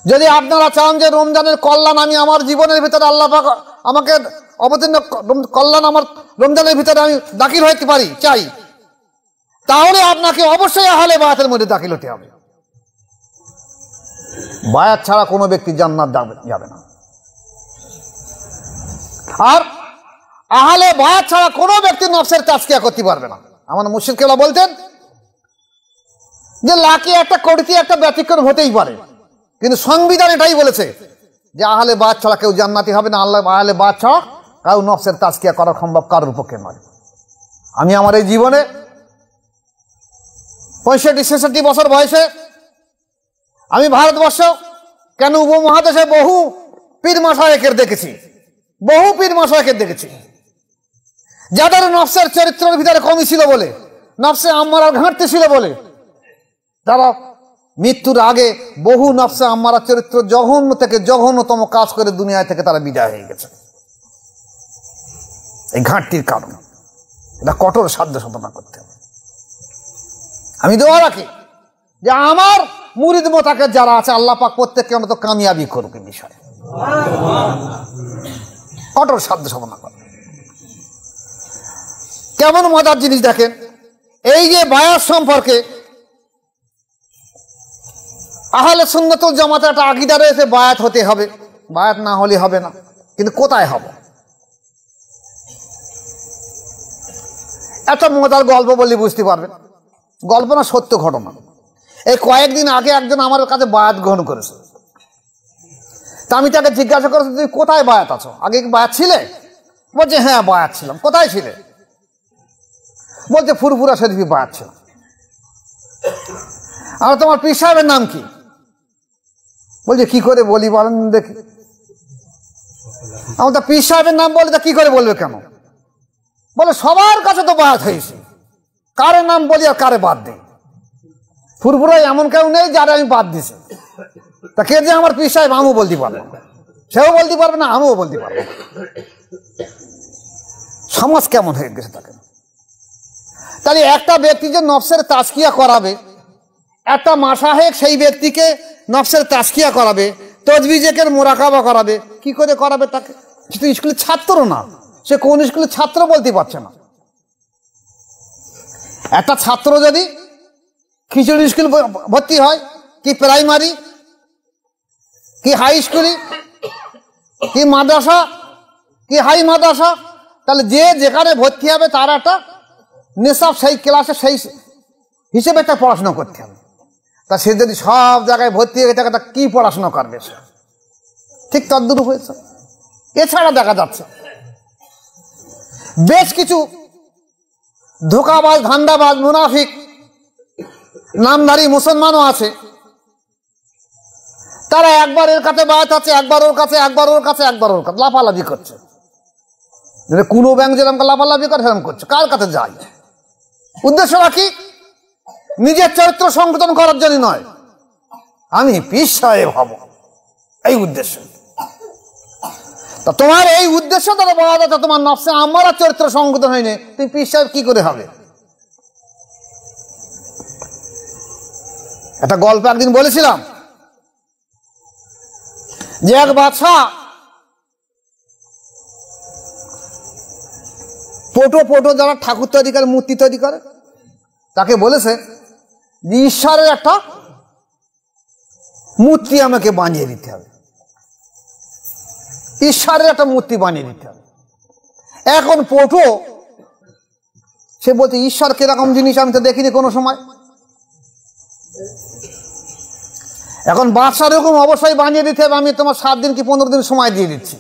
যদি আপনারা চান যে রমজানের কল্যাণ আমি আমার জীবনের ভিতরে আল্লাহ পাক আমাকে অবতীর্ণ কল্যাণ আমার রমজানের ভিতরে আমি দাখিল হতে পারি, চাই, তাহলে আপনাকে অবশ্যই আহলে বায়াতের মধ্যে দাখিল হতে হবে। বায়াত ছাড়া কোনো ব্যক্তি জান্নাত যাবে না। আর আহলে বায়াত ছাড়া কোনো ব্যক্তি নফসের তাজকিয়া করতে পারবে না। আমার মুর্শিদ কেবলা বলতেন যে লাকি একটা কোটিতে একটা ব্যতিক্রম হতেই পারে, কিন্তু সংবিধান এটাই বলেছে যে আহলে বায়াত ছাড়া কেউ জান্নাতি হবে না। আল্লাহ আহলে বায়াত ছাড়া কারো নফসের তাজকিয়া করা সম্ভব কারোর পক্ষে নয়। আমি আমার এই জীবনে 65-66 বছর বয়সে আমি ভারতবর্ষ কেন উপমহাদেশে বহু পীর মাশায়েখের দেখেছি, বহু পীর মাশায়েখের দেখেছি যাদের নফসের চরিত্রের ভিতরে কমই ছিল বলে, নফসে আম্মারার ঘাটতি ছিল বলে, তারা মৃত্যুর আগে বহু নফসে আম্মারা চরিত্র জঘন্য থেকে জঘন্যতম কাজ করে দুনিয়া থেকে তারা বিদায় হয়ে গেছে। এই ঘাটতির কারণ এটা কঠোর সাধ্য সাধনা করতে হবে। আমি দোয়া রাখি যে আমার মুরিদ মোতাকের যারা আছে আল্লাহ পাক প্রত্যেককে আমরা তো কামিয়াবি করবে বিষয় কঠোর সাধ্য সাধনা করে। কেমন মজার জিনিস দেখেন, এই যে বায়াত সম্পর্কে আহলে সুন্নাত ওয়াল জামাতের একটা আকীদা রয়েছে, বায়াত হতে হবে, বায়াত না হলে হবে না। কিন্তু কোথায় হবে? একটা মজার গল্প বললে বুঝতে পারবেন, গল্প না সত্য ঘটনা। এই কয়েকদিন আগে একজন আমার কাছে বায়াত গ্রহণ করেছে। তা আমি তাকে জিজ্ঞাসা করেছি, তুমি কোথায় বায়াত আছো? আগে কি বায়াত ছিলে? বলছে হ্যাঁ বায়াত ছিলাম। কোথায় ছিলে? বলছে ফুরফুরা শরীফে বায়াত ছিল। আর তোমার পীর সাহেবের নাম কি? বলছে কি করে বলি বলেন দেখি। আমার তো পীর সাহেবের নাম বলে তা কি করে বলবে কেন? বলে সবার কাছে তো বায়াত হয়েছে, কারে নাম বলি আর কারে বাদ দিই? ফুরফুরায় এমন কেউ নেই যারা আমি বাদ দিছি। তা কে যে আমার পীর সাহেব আমিও বলতে পারবো, সেও বলতে পারবে না, আমিও বলতে পারবো। সমাজ কেমন হয়ে গেছে তাকে। তাহলে একটা ব্যক্তি যে নফসের তাজকিয়া করাবে, একটা মাশায়েখ সেই ব্যক্তিকে নফসের তাজকিয়া করাবে, তজবিজেকের মোরাকাবা করাবে, কি করে করাবে তাকে? সে তো স্কুলের ছাত্র না, সে কোন স্কুলের ছাত্র বলতে পারছে না। একটা ছাত্র যদি খিচুড়ি স্কুল ভর্তি হয়, কি প্রাইমারি, কি হাই স্কুলে, কি মাদ্রাসা, কি হাই মাদ্রাসা, তাহলে যে যেখানে ভর্তি হবে তার একটা নিসাব, সেই ক্লাসে সেই হিসেবে একটা পড়াশোনা করতে হবে। তা সে যদি সব জায়গায় ভর্তি হয়ে থাকে তা কি পড়াশোনা করবে সে? ঠিক তদ্রূপ হয়েছে। এছাড়া দেখা যাচ্ছে বেশ কিছু ধোঁকাবাজ, ধান্দাবাজ, মুনাফিক নামধারী মুসলমানও আছে। তারা একবার এর কাছে বায়াত আছে, একবার ওর কাছে, একবার ওর কাছে, একবার ওর কাছে, লাফালাফি করছে। কোনো ব্যাংক যেরকম লাফালাফি করে সেরকম করছে। কার কাছে যায়? উদ্দেশ্যটা কি? নিজের চরিত্র সংশোধন করার জন্য নয়, আমি পীর সাহেব হব, এই উদ্দেশ্য। তা তোমার এই উদ্দেশ্য তারা বলা যাচ্ছে তোমার নফসে আমার চরিত্র সংশোধন হয়নি, তুমি পীর সাহেব কি করে হবে? একটা গল্প একদিন বলেছিলাম যে এক বাদশাহ পোটো যারা ঠাকুর তৈরি করে, মূর্তি তৈরি করে, তাকে বলেছে যে ঈশ্বরের একটা মূর্তি আমাকে বানিয়ে দিতে হবে, ঈশ্বরের একটা মূর্তি বানিয়ে দিতে হবে। এখন পোটো সে বলছে ঈশ্বর কিরকম জিনিস আমি তো দেখিনি কোনো সময়। এখন বাদশার এরকম অবশ্যই বানিয়ে দিতে হবে, আমি তোমার 7 দিন কি 15 দিন সময় দিয়ে দিচ্ছি।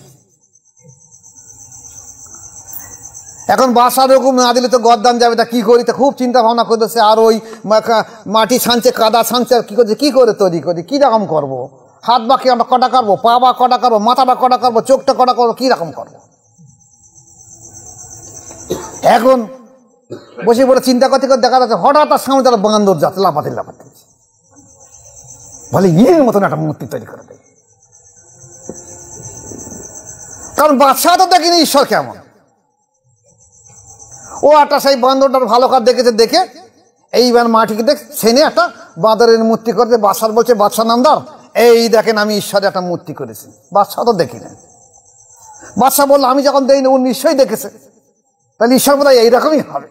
এখন বাদশার এরকম না দিলে তো গদ্দান যাবে, তা কি করি? তা খুব চিন্তা ভাবনা করতেছে। আর ওই মাটি ছানছে, কাদা ছানছে, কি করছে, কি করে তৈরি করি, কি রকম করবো, হাত বা কি কটা করবো, পা বা কটা করবো, মাথাটা কটা করবো, চোখটা কটা করবো, কি রকম করবো। এখন বসে বলে চিন্তা করতে করতে দেখা যাচ্ছে হঠাৎ তার সামনে তারা বান্দর যাচ্ছে, লাফাতে লাফাতে, বলে ইয়ের মতন একটা মূর্তি তৈরি করে দেয়। কারণ বাদশাহ তো দেখিনি ঈশ্বর কেমন। ও একটা সেই বান্দরটার ভালো কাজ দেখেছে, দেখে এইবার মাটিকে দেখ ছেনে একটা বাঁদরের মূর্তি করতে, বাদশাহ বলছে বাদশাহ নামদার এই দেখেন আমি ঈশ্বরের একটা মূর্তি করেছি। বাদশাহ তো দেখি না। বাদশাহ বললো আমি যখন দেখিনি ও নিশ্চয়ই দেখেছে, তাহলে ঈশ্বর বোধহয় এইরকমই হবে।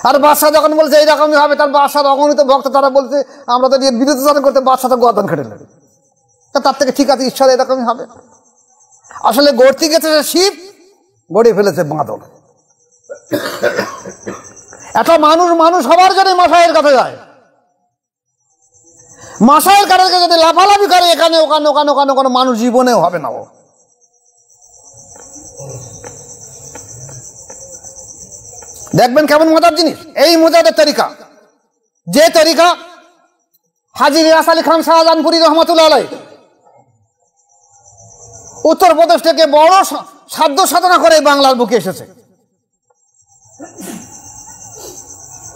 আর বাদশাহ যখন বলছে এইরকমই হবে, তার বাদশাহ অগণিত ভক্ত তারা বলছে আমরা তো বিরোধিতা করতে, বাদশাহ তো গর্দন কেটে নেবে। তার থেকে ঠিক আছে ঈশ্বর এরকমই হবে। আসলে গড়তে গেছে শিব, গড়ে ফেলেছে বাঁদর। একটা মানুষ হবার জন্য মাশায়ের কাছে যায়। মাশায়ের কাছে যদি লাফালাফি করে এখানে ওখানে ওখানে ওখানে কোনো মানুষ জীবনেও হবে না। ও দেখবেন কেমন মজার জিনিস। এই মজাদের তরিকা, যে তরিকা হাজী রিয়াস আলী খান শাহজাহানপুরী রহমতুল্লাহ আলাইহ উত্তরপ্রদেশ থেকে বড় সাধ্য সাধনা করে বাংলার বুকে এসেছে।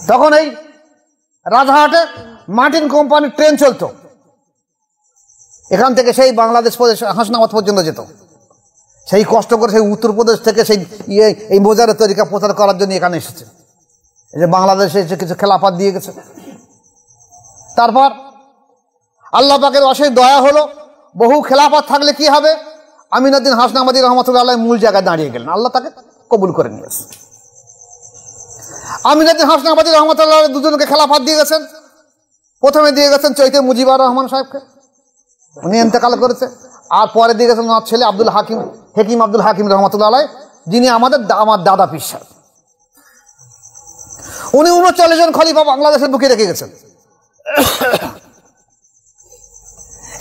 তখন এই রাজারহাটে মার্টিন কোম্পানির ট্রেন চলতো, এখান থেকে সেই বাংলাদেশ হাসনাবাদ পর্যন্ত যেত। সেই কষ্ট করে সেই উত্তরপ্রদেশ থেকে সেই এই মোজারের তরিকা প্রচার করার জন্য এখানে এসেছে। এই যে বাংলাদেশে এসে কিছু খেলাফত দিয়ে গেছে। তারপর আল্লাহ পাকের অশেষ দয়া হলো, বহু খেলাফত থাকলে কি হবে, আমিনুদ্দিন হাসনাবাদী রহমতুল্লাহ আলাইহি মূল জায়গায় দাঁড়িয়ে গেলেন, আল্লাহ তাকে কবুল করে নিয়েছে। আমিনুদ্দিন হাসনাবাদী রহমতুল্লাহ দুজনকে খেলাফত দিয়ে গেছেন। প্রথমে দিয়ে গেছেন চৈতে মুজিবুর রহমান সাহেবকে, উনি ইন্তেকাল করেছে। আর পরে দিয়ে গেছেন ওনার ছেলে হেকিম আব্দুল হাকিম রহমতুল্লাহ আলাইহি, যিনি আমার দাদা পীর সাহেব। উনি 39 জন খলিফা বাংলাদেশের বুকে রেখে গেছেন।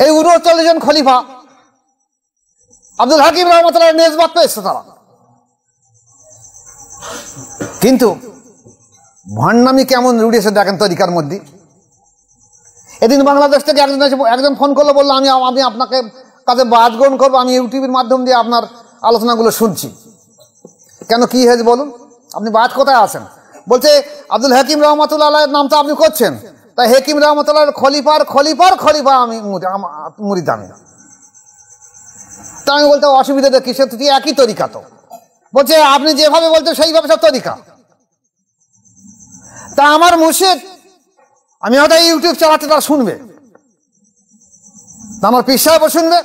এই 39 জন খলিফা আব্দুল হাকিম রহমতুল্লাহ নেসবত পেয়েছে তারা। কিন্তু ভণ্ডামি কেমন রুড়িয়েছে দেখেন তরিকার মধ্যে। এদিন বাংলাদেশ থেকে একজন ফোন করলো, বললো আমি আপনাকে কাছে বায়াত গ্রহণ করবো, আমি ইউটিউবের মাধ্যম দিয়ে আপনার আলোচনাগুলো শুনছি। কেন, কি হয়েছে বলুন, আপনি বায়াত কোথায় আছেন? বলছে আব্দুল হাকিম রহমতুল্লাহ আলাইহির নাম তো আপনি করছেন, তাই হাকিম রহমতুল্লাহ খলিফা আমি মুরিদ আমি। তা আমি বলতে অসুবিধা দেখি, সে তুই একই তরিকা তো। বলছে আপনি যেভাবে বলছেন সেইভাবে সব তরিকা। তা আমার মুর্শিদ, আমি হয়তো ইউটিউব চালাতে তারা শুনবে, আমার পীর সাহেবও শুনবে,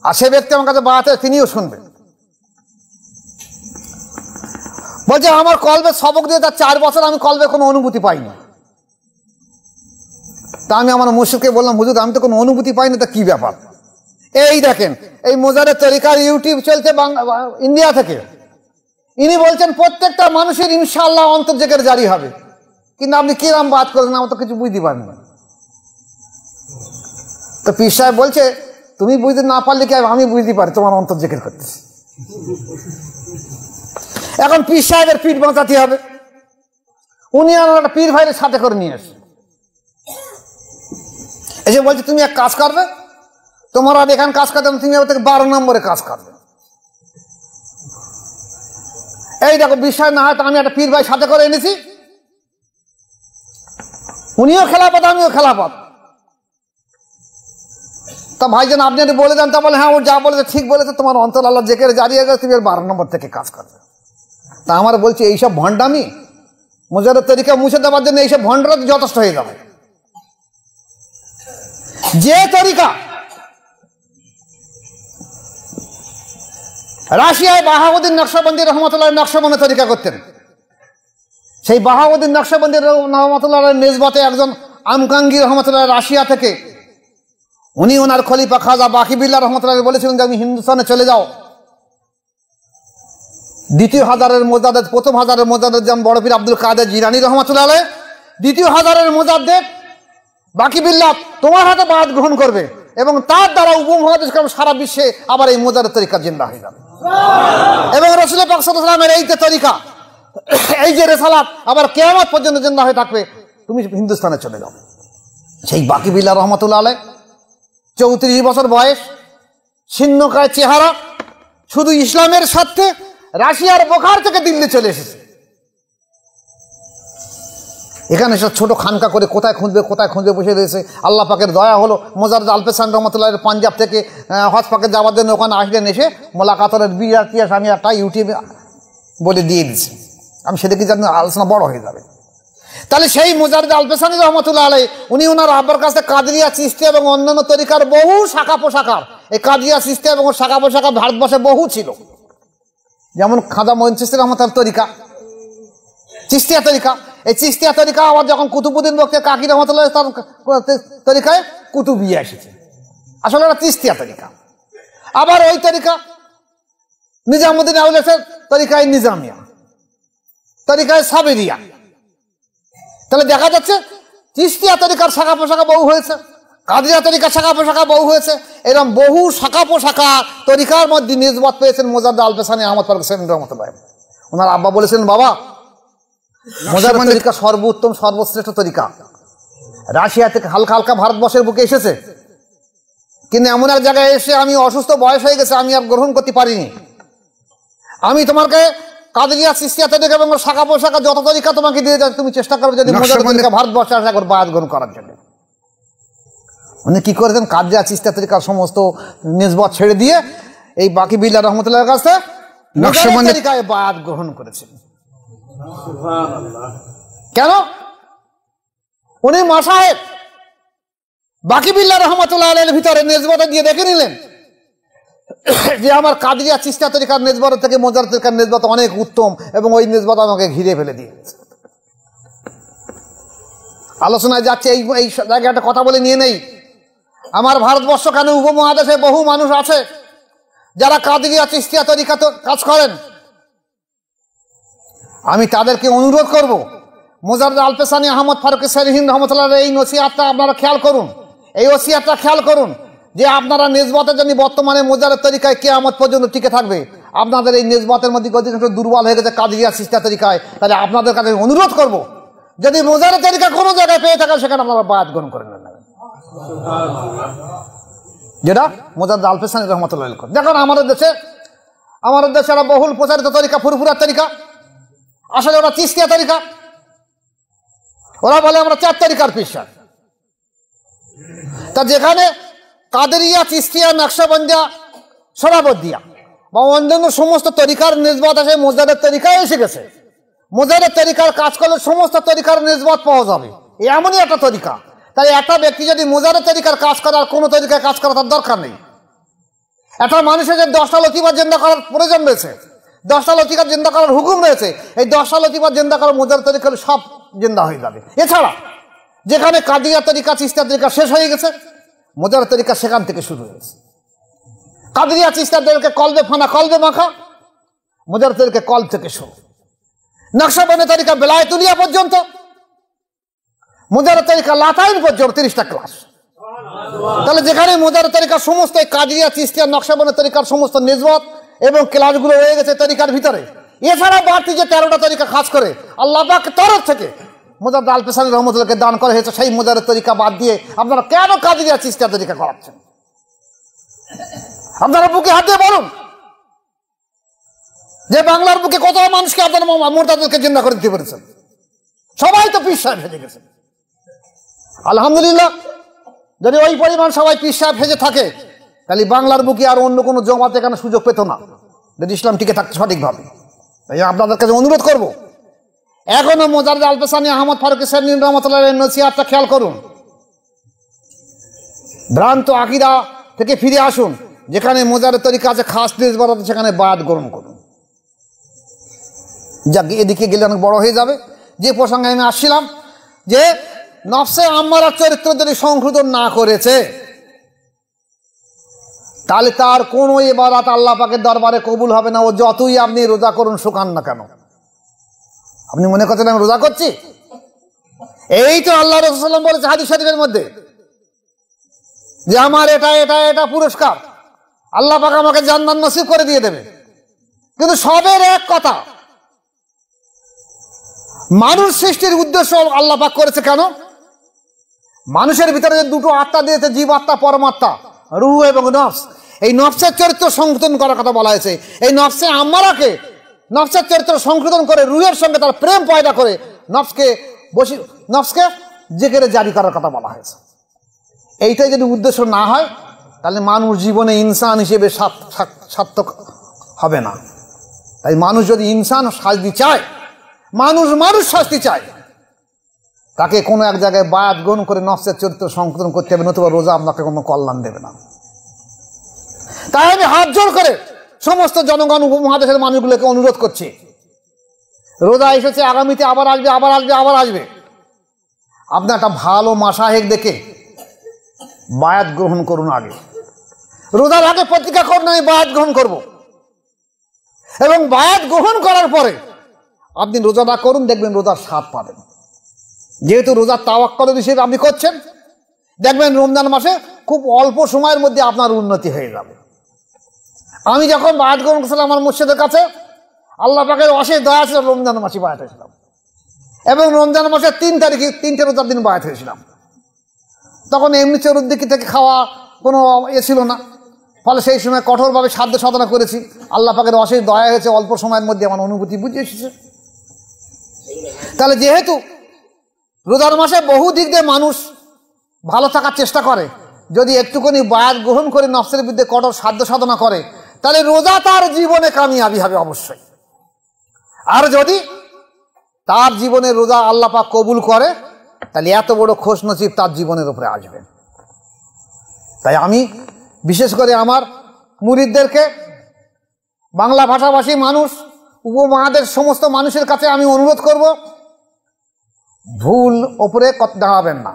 আর সে ব্যক্তি আমার কাছে বায়াতে তিনিও শুনবে। বলছে আমার কলবে সবক দিয়ে তার 4 বছর আমি কলবে কোনো অনুভূতি পাইনি। তা আমি আমার মুর্শিদকে বললাম, হুজুর আমি তো কোনো অনুভূতি পাইনি, তা কি ব্যাপার? এই দেখেন, এই মোজারের তরিকার ইউটিউব চলছে ইন্ডিয়া থেকে। ইনি বলছেন প্রত্যেকটা মানুষের ইনশাআল্লাহ অন্তর্জেকের জারি হবে, কিন্তু আপনি কিরাম বাদ করেন আমার তো কিছু বুঝতে পারেন না। তো পীর সাহেব বলছে তুমি বুঝতে না পারলে কি আমি বুঝতে পারি তোমার অন্তর্জেকের করতেছি। এখন পীর সাহেবের পিঠ বাঁচাতে হবে। উনি আমার একটা পীর ভাইয়ের সাথে করে নিয়ে এসে এসে বলছে তুমি এক কাজ করবে, তোমার আর এখানে কাজ করতে তুমি 12 নম্বরে কাজ করবে। এই দেখো বিশ্বাস না হয় তো আমি একটা পীর ভাই সাথে করে এনেছি, উনিও খেলাফত আমিও খেলাফত। তা ভাইজান আপনি বলে দেন। তা বলে হ্যাঁ, ও যা বলেছে ঠিক বলেছে, তোমার অন্তর আল্লাহ জেকের জারি হয়ে গেছে, তুমি 12 নম্বর থেকে কাজ করবে। তা আমার বলছে এইসব ভণ্ডামি মুজারের তরিকা মুছে দেওয়ার জন্য এইসব ভণ্ডরা যথেষ্ট হয়ে যাবে। যে তরিকা রাশিয়ায় বাহাউদ্দিন নকশবন্দি রহমতুল্লাহ নকশবন্দি তরিকা করতেন, সেই বাহাউদ্দিন নকশবন্দি রহমতুল্লাহ নিসবতে একজন আমকাঙ্গি রহমতুল্লাহ রাশিয়া থেকে, উনি ওনার খলিফা খাজা বাকিবিল্লাহ রহমতুল্লাহ বলেছিলেন যে আমি হিন্দুস্তানে চলে যাও। দ্বিতীয় হাজারের মোজাদ্দেদ, প্রথম হাজারের মোজাদ্দেদ যেমন বড় পীর আব্দুল কাদের জিলানী রহমতুল্লাহ আলাইহি, দ্বিতীয় হাজারের মোজাদ্দেদ বাকিবিল্লাহ তোমার হাতে বায়াত গ্রহণ করবে এবং তার দ্বারা উপমহাদেশ সারা বিশ্বে আবার এই মোজারের তরিকা জিন্দা হয়ে যাবে। এবং রাসূল পাক সাল্লাল্লাহু আলাইহি ওয়াসাল্লামের এই যে তরিকা, এই যে রিসালাত আবার কিয়ামত পর্যন্ত জিন্দা হয়ে থাকবে, তুমি হিন্দুস্তানে চলে যাও। সেই বাকিবিল্লাহ রহমতুল্লাহ আলাইহি 34 বছর বয়স, ছিন্নকায় চেহারা, শুধু ইসলামের স্বার্থে রাশিয়ার বোখার থেকে দিল্লি চলে এসেছে। এখানে সব ছোট খানকা করে কোথায় খুঁজবে বসে রয়েছে। আল্লাহ পাকের দয়া হলো, মোজাররদ আলপেসান রহমতুল্লাহ পাঞ্জাব থেকে হজ পাকে যাওয়ার জন্য ওখানে আসলেন, এসে মোলাকাতের ইতিহাস আমি একটা ইউটিউবে বলে দিয়ে দিচ্ছি, আমি সেদিকে যেন আলোচনা বড় হয়ে যাবে। তাহলে সেই মোজাররদ আলপেসানি রহমতুল্লাহ আলাইহি উনি ওনার আব্বার কাছে কাদরিয়া, চিশতিয়া এবং অন্যান্য তরিকার বহু শাখা পোশাকার, এই কাদরিয়া, চিশতিয়া এবং শাখা পোশাকা ভারতবর্ষে বহু ছিল। যেমন খাজা মঈন চিশতি রহমতুল্লাহ তরিকা, চিশতিয়া তরিকা। এই চিশতিয়া তরিকা আবার যখন কুতুবউদ্দিন বখতিয়ার কাকি রহমতুল্লাহ তার তরিকায় কুতুবিয়া এসেছে, আসলে ওরা চিশতিয়া তরিকা। আবার ওই তরিকা নিজামুদ্দিন আউলিয়ার তরিকায় নিজামিয়া, তরিকায় সাবেরিয়া। তাহলে দেখা যাচ্ছে চিশতিয়া তরিকার শাখা পোশাকা বহু হয়েছে, কাদরিয়া তরিকার শাখা পোশাকা বহু হয়েছে। এরকম বহু শাখা পোশাকা তরিকার মধ্যে নিসবত পেয়েছেন মোজাররদ আলপেসানি আহমদ ফারুক সেন রহমতুল্লাহ। ওনার আব্বা বলেছেন, বাবা মোজাররদ তরিকা সর্বোত্তম সর্বশ্রেষ্ঠ তরিকা, রাশিয়া থেকে হালকা হালকা ভারতবর্ষের বুকে এসেছে, কিন্তু এমন এক জায়গায় এসে আমি অসুস্থ, বয়স হয়ে গেছে, আমি আর গ্রহণ করতে পারিনি। আমি তোমাকে কাদরিয়া, চিশতিয়া তরিকা এবং শাখা পোশাকা যত তরিকা তোমাকে দিয়ে যাচ্ছে, তুমি চেষ্টা করবে যদি মোজাররদ তরিকা ভারতবর্ষে আসা করে বায়াত গ্রহণ করার জন্য। উনি কি করেছেন, কাদরিয়া, চিশতিয়া তরিকার সমস্ত নিসবত ছেড়ে দিয়ে এই বাকিবিল্লাহ রহমতুল্লাহর কাছে নকশবন্দি তরিকায় বায়াত গ্রহণ করেছেন। কেন? উনি মাসাহেব বাকি বিল্লাহ রহমতুল্লাহ আলাইহির ভিতরে নেজবতে দিয়ে দেখে নিলেন যে আমার কাদরিয়া চিশতিয়া তরিকার নেজবত থেকে মোজার তরিকার নেজবত অনেক উত্তম, এবং ওই নেজবত আমাকে ঘিরে ফেলে দিয়েছে। আলোচনায় যাচ্ছে এই জায়গায় একটা কথা বলে নিয়ে নেই। আমার ভারতবর্ষ কেন উপমহাদেশে বহু মানুষ আছে যারা কাদরিয়া চিশতিয়া তরিকা কাজ করেন। আমি তাদেরকে অনুরোধ করব, মোজাররদ আলপেসানি আহমদ ফারুক সারিহীন রহমতুল্লাহ এই নসিহতটা আপনারা খেয়াল করুন, এই ওসিয়াতটা খেয়াল করুন যে আপনারা নেজবতের জন্য বর্তমানে মোজারের তরিকায় কিয়ামত পর্যন্ত টিকে থাকবে। আপনাদের এই নেজবতের মধ্যে অধিকাংশ দুর্বল হয়ে গেছে কাদরিয়া চিশতিয়া তরিকায়। তাহলে আপনাদের কাছে অনুরোধ করব, যদি মোজারের তরিকা কোনো জায়গায় পেয়ে থাকেন সেখানে আপনারা বায়াত গ্রহণ করে নেন, যেটা মোজাররদ আলপেসানি রহমতুল্লাহ। দেখুন আমাদের দেশে একটা বহুল প্রচারিত তরিকা ফুরফুরার তরিকা, আসলে ওরা চিশতিয়া তরিকা। ওরা বলে আমরা 4 তরিকার পেশা। তা যেখানে কাদরিয়া, চিশতিয়া, নকশবন্দিয়া, সোহরাবর্দিয়া বা অন্যান্য সমস্ত তরিকার নিসবত আছে, মোজারের তরিকায় এসে গেছে। মোজারের তরিকার কাজ করলে সমস্ত তরিকার নিসবত পাওয়া যাবে, এমনই একটা তরিকা। তাই একটা ব্যক্তি যদি মোজারের তরিকার কাজ করে আর কোনো তরিকায় কাজ করা তার দরকার নেই। একটা মানুষের যে 10টা লতিফা জিন্দা করার প্রয়োজন রয়েছে, 10টা লতিফা জিন্দা করার হুকুম রয়েছে, এই 10টা লতিফা জিন্দা করার মোজারের তরিকা সব জিন্দা হয়ে যাবে। এছাড়া যেখানে কাদরিয়া তরিকা, চিশতিয়া তরিকা শেষ হয়ে গেছে, মোজারের তরিকা সেখান থেকে শুরু হয়েছে। কাদরিয়া চিশতিয়া তরিকা কলবে ফানা কলবে মাখা, মোজারের তরিকা কল থেকে শুরু। নকশবন্দিয়া তরিকা বেলায়েতুলিয়া পর্যন্ত, মোজারের তরিকা লাতাইন পর্যন্ত 30টা ক্লাস। তাহলে যেখানে মোজারের তরিকা সমস্ত কাদরিয়া, চিশতিয়া, নকশবন্দিয়া তরিকার সমস্ত নিসবত এবং ক্লাসগুলো রয়ে গেছে তরিকার ভিতরে, এছাড়া বাড়তি যে 13টা তরিকা খাস করে আল্লাহ পাকের তরফ থেকে মোজাররদ আলপেসানি রহমতুল্লাহকে দান করা হয়েছে, সেই মোজারের তরিকা বাদ দিয়ে আপনারা কেন কাদরিয়া, চিশতিয়া তরিকা করাচ্ছেন? আপনারা বুকে হাত দিয়ে বলুন যে বাংলার বুকে কত মানুষকে আপনারা মুরতাদদেরকে জিন্দা করে দিতে পেরেছেন। সবাই তো পীর সাহেব ভেজে গেছেন। আলহামদুলিল্লাহ, যদি ওই পরিমাণ সবাই পীর সাহেব ভেজে থাকে তাহলে বাংলার বুকে আর অন্য কোনো জমাতে এখানে সুযোগ পেত না, যদি ইসলাম টিকে থাকতো সঠিকভাবে। তাই আপনাদের কাছে অনুরোধ করব, এখনো মোজাররদ আলপেসানি আহমদ ফারুক সারিহীন রহমতুল্লাহ নসিহতটা খেয়াল করুন। ভ্রান্ত আকীদা থেকে ফিরে আসুন। যেখানে মোজারের তরিকা আছে, খাস নিসবত আছে, সেখানে বায়াত গ্রহণ করুন। যাক, এদিকে গেলে অনেক বড় হয়ে যাবে। যে প্রসঙ্গে আমি আসছিলাম, যে নফসে আম্মারার চরিত্র যদি সংশোধন না করেছে তাহলে তার কোনো ইবাদত আল্লাহ পাকের দরবারে কবুল হবে না। ও যতই আপনি রোজা করুন শুকান না কেন, আপনি মনে করছেন আমি রোজা করছি? এই তো আল্লাহ রাসূল সাল্লাল্লাহু আলাইহি ওয়াসাল্লাম বলেছে হাদিস শরীফের মধ্যে যে আমার এটা এটা এটা পুরস্কার, আল্লাহ পাক আমাকে জান্নাত নসিব করে দিয়ে দেবে। কিন্তু সবের এক কথা, মানুষ সৃষ্টির উদ্দেশ্য আল্লাহ পাক করেছে কেন? মানুষের ভিতরে যে দুটো আত্মা দিয়েছে, জীব আত্মা, পরমাত্মা, রূহ এবং নফস, এই নফসের চরিত্র সংশোধন করার কথা বলা হয়েছে। এই নফসে আম্মারাকে, নফসের চরিত্র সংশোধন করে রূহের সঙ্গে তার প্রেম পয়দা করে নফসকে জিকিরে জারি করার কথা বলা হয়েছে। এইটাই যদি উদ্দেশ্য না হয় তাহলে মানুষ জীবনে ইনসান হিসেবে সার্থক হবে না। তাই মানুষ যদি ইনসান শাস্তি চায়, মানুষ শাস্তি চায়, তাকে কোনো এক জায়গায় বায়াত গ্রহণ করে নফসের চরিত্র সংশোধন করতে হবে, নতুবা রোজা আপনাকে কোনো কল্যাণ দেবে না। তাই আমি হাত জোর করে সমস্ত জনগণ, উপমহাদেশের মানুষগুলোকে অনুরোধ করছি, রোজা এসেছে, আগামীতে আবার আসবে, আবার আসবে, আবার আসবে। আপনি একটা ভালো মাসাহেক দেখে বায়াত গ্রহণ করুন। আগে রোজার আগে প্রতিজ্ঞা করুন আমি বায়াত গ্রহণ করব, এবং বায়াত গ্রহণ করার পরে আপনি রোজাটা করুন, দেখবেন রোজার স্বাদ পাবেন। যেহেতু রোজার তাওয়াক্কুল হিসেবে আপনি করছেন, দেখবেন রমজান মাসে খুব অল্প সময়ের মধ্যে আপনার উন্নতি হয়ে যাবে। আমি যখন বায়াত গ্রহণ করছিলাম আমার মুর্শিদের কাছে, আল্লাহ পাকের অশেষ দয়া ছিল, রমজান মাসে বায়াত হয়েছিলাম, এবং রমজান মাসের 3 তারিখে 3টে রোজার দিন বায়াত হয়েছিলাম। তখন এমনি চতুর্দিকে থেকে খাওয়া কোনো ছিল না, ফলে সেই সময় কঠোরভাবে সাধ্য সাধনা করেছি। আল্লাহ পাকের অশেষ দয়া হয়েছে, অল্প সময়ের মধ্যে আমার অনুভূতি বুঝে এসেছে। তাহলে যেহেতু রোজার মাসে বহু দিক দিয়ে মানুষ ভালো থাকার চেষ্টা করে, যদি একটুখানি বায়াত গ্রহণ করে নফসের বিরুদ্ধে কঠোর সাধ্য সাধনা করে, তাহলে রোজা তার জীবনে কামিয়াবি হবে অবশ্যই। আর যদি তার জীবনে রোজা আল্লাহ পাক কবুল করে, তাহলে এত বড় খোশ নসিব তার জীবনের উপরে আসবে। তাই আমি বিশেষ করে আমার মুরিদদেরকে, বাংলা ভাষাভাষী মানুষ, উপমহাদেশ সমস্ত মানুষের কাছে আমি অনুরোধ করব, ভুল ওপরে দেখাবেন না,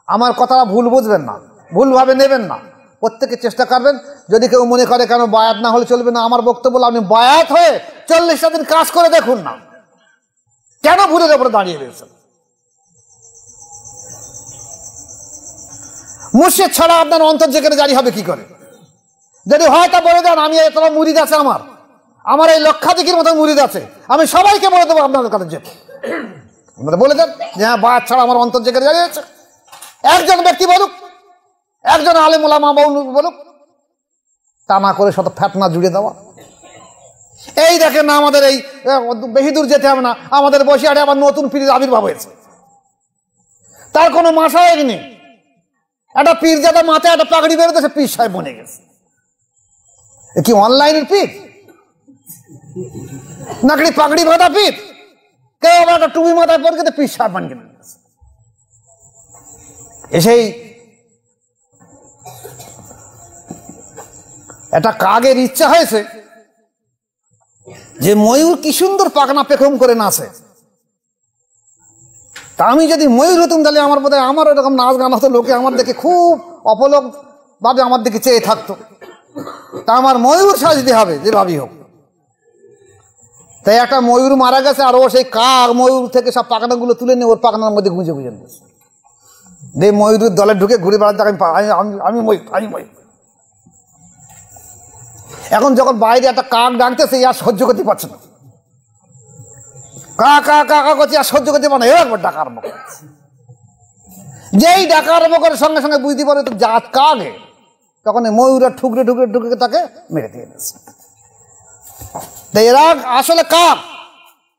আমার কথাটা ভুল বুঝবেন না, ভুলভাবে নেবেন না। প্রত্যেকে চেষ্টা করবেন, যদি কেউ মনে করে কেন বায়াত না হলে চলবে না, আমার বক্তব্য আপনি বায়াত হয়ে 40টা দিন কাজ করে দেখুন না, কেন ভুলের ওপরে দাঁড়িয়ে রয়েছেন। মুর্শিদ ছাড়া আপনার অন্তর যেখানে জারি হবে কি করে? যদি হয় তা বলে দেন, আমি এতটা মুরিদ আছে, আমার এই লক্ষাধিকের মতো মুরিদ আছে, আমি সবাইকে বলে দেবো আপনাদের কাছে যেতে। বলে দেন যে হ্যাঁ, বায়াত ছাড়া আমার অন্তর যেখানে জারি আছে। একজন ব্যক্তি বলুক, একজন আলেম ওলামা বলুক, তা না করে শত ফ্যাটনা জুড়ে দেওয়া। এই দেখেন না, আমাদের এই বেশি দূর যেতে হবে না, আমাদের বসিরহাটে আবার নতুন পীরের আবির্ভাব হয়েছে। তার কোনো মাসায়েক নেই, একটা পীর যাদের মাথায় একটা পাগড়ি বেরোতে সে পীর সাহেব বনে গেছে। কি অনলাইনের পীর নাকি পাগড়ি বাঁধা পীর? কেউ আবার একটা টুপি মাথায় পরে গেছে পীর সাহেব বানিয়ে গেছে। এসেই একটা কাকের ইচ্ছা হয়েছে যে ময়ূর কি সুন্দর পাখনা পেখম করে নাচে, তা আমি যদি ময়ূর হতাম তাহলে আমার বোধহয় আমার এরকম নাচ গান হতো, লোকে আমার দেখে খুব অপলক ভাবে আমার দিকে চেয়ে থাকতো। তা আমার ময়ূর সাজতে হবে যেভাবেই হোক। তাই একটা ময়ূর মারা গেছে, আর ও সেই কাক ময়ূর থেকে সব পাখনাগুলো তুলে নিয়ে ওর পাখনার মধ্যে গুঁজে গুঁজে নিয়েছে। দিয়ে ময়ূরের দলে ঢুকে ঘুরে বেড়াতে আমি ময়ূর। এখন যখন বাইরে একটা কাক ডাকতেছে, আর সহ্য করতে পারছে না, কা কা কা কা করছে, আর সহ্য করতে পারে না, এবার ডাকা আরম্ভ করে। যেই ডাকা আরম্ভ করে সঙ্গে সঙ্গে বুঝতে পারে তো জাত কাকে, তখন ময়ূরের ঠুকরে ঠুকরে ঠুকরে তাকে মেরে দিয়ে দিয়েছে। এরা আসলে কাক,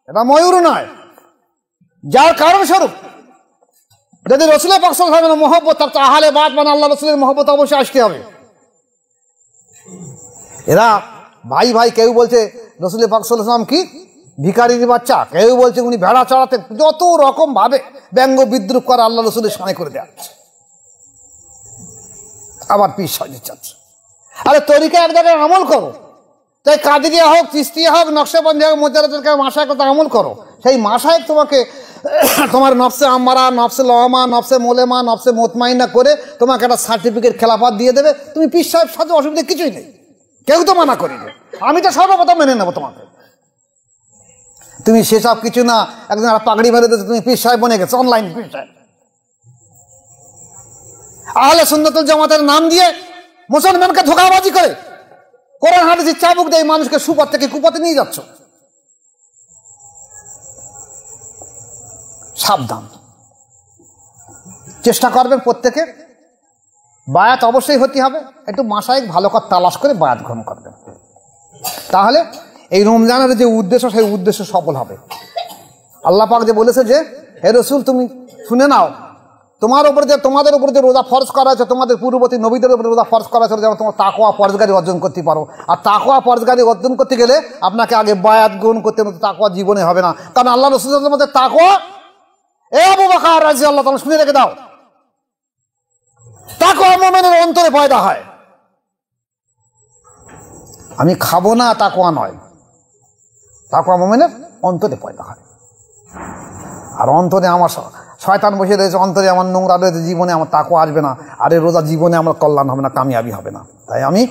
এটা ময়ূর নয়। যার কারণ স্বরূপ যদি রসুলের পাক সাল্লাল্লাহু আলাইহি ওয়াসাল্লামের মহব্বত, তার তো আহলে বাত মানে আল্লাহ রসুলের মহব্বত অবশ্যই আসতে হবে। এরা ভাই ভাই, কেউ বলছে রসুলের পাক সাল্লাল্লাহু আলাইহি ওয়াসাল্লাম কি ভিখারির বাচ্চা, কেউ বলছে উনি ভেড়া চড়াতে, যত রকম ভাবে ব্যঙ্গ বিদ্রুপ করা আল্লাহ রসুলের সামনে করে দেওয়া হচ্ছে। আবার পীর সাজিয়ে চাচ্ছে। আরে তরিকা এক জায়গায় আমল করো, তাই কাদিরিয়া হোক, চিশতিয়া হোক, নকশবন্দি হোক, মোজাদ্দেদ মাসায়েক কথা আমল করো। সেই মাসায়েক তোমাকে তোমার নফসে আম্মারা, নফসে লওয়ামা, নফসে মোলেমা, নফসে মুতমাইনা করে তোমাকে একটা সার্টিফিকেট খেলাফত দিয়ে দেবে। তুমি পীর সাহেব সাথে অসুবিধা কিছুই নেই, কেউ তো মানা করিনি, আমি তো সর্বপ্রথম মেনে নেবো তোমাকে। তুমি সেসব কিছু না, একজন পাগড়ি মেরে দিতে তুমি পীর সাহেব বনে গেছো, অনলাইন পীর সাহেব। আহলে সুন্নাতুল জামাতের নাম দিয়ে মুসলমানকে ধোঁকাবাজি করে কোরআন হাদিসের চাবুক দেয়, মানুষকে সুপথ থেকে কুপথে নিয়ে যাচ্ছ। সাবধান, চেষ্টা করবেন প্রত্যেকে। বায়াত অবশ্যই হতে হবে, একটু মাসায়েক ভালো করে তালাশ করে বায়াত গ্রহণ করবেন, তাহলে এই রমজানের যে উদ্দেশ্য, সেই উদ্দেশ্য সফল হবে। আল্লাহ পাক যে বলেছে যে হে রাসূল তুমি শুনে নাও, তোমাদের উপর যে রোজা ফরজ করা হয়েছে, তোমাদের পূর্ববর্তী নবীদের উপরে রোজা ফরজ করা হয়েছে, যেমন তোমার তাকওয়া পরহেজগারি অর্জন করতে পারো। আর তাকওয়া পরহেজগারি অর্জন করতে গেলে আপনাকে আগে বায়াত গ্রহণ করতে হবে, তাকওয়া জীবনে হবে না। কারণ আল্লাহ রাসূলের মধ্যে তাকওয়া, এ আবু বকর রাদিয়াল্লাহু তাআলা শুনে রেখে দাও, তাকওয়া মুমিনের অন্তরে পয়দা হয়। আমি খাবো না তাকওয়া নয়, তাকওয়া মুমিনের অন্তরে পয়দা হয়। আর অন্তরে আমার শয়তান বসে রয়েছে, অন্তরে আমার নোংরা রয়েছে, জীবনে আমার তাকওয়া আসবে না, আর এই রোজা জীবনে আমার কল্যাণ হবে না, কামিয়াবি হবে না। তাই আমি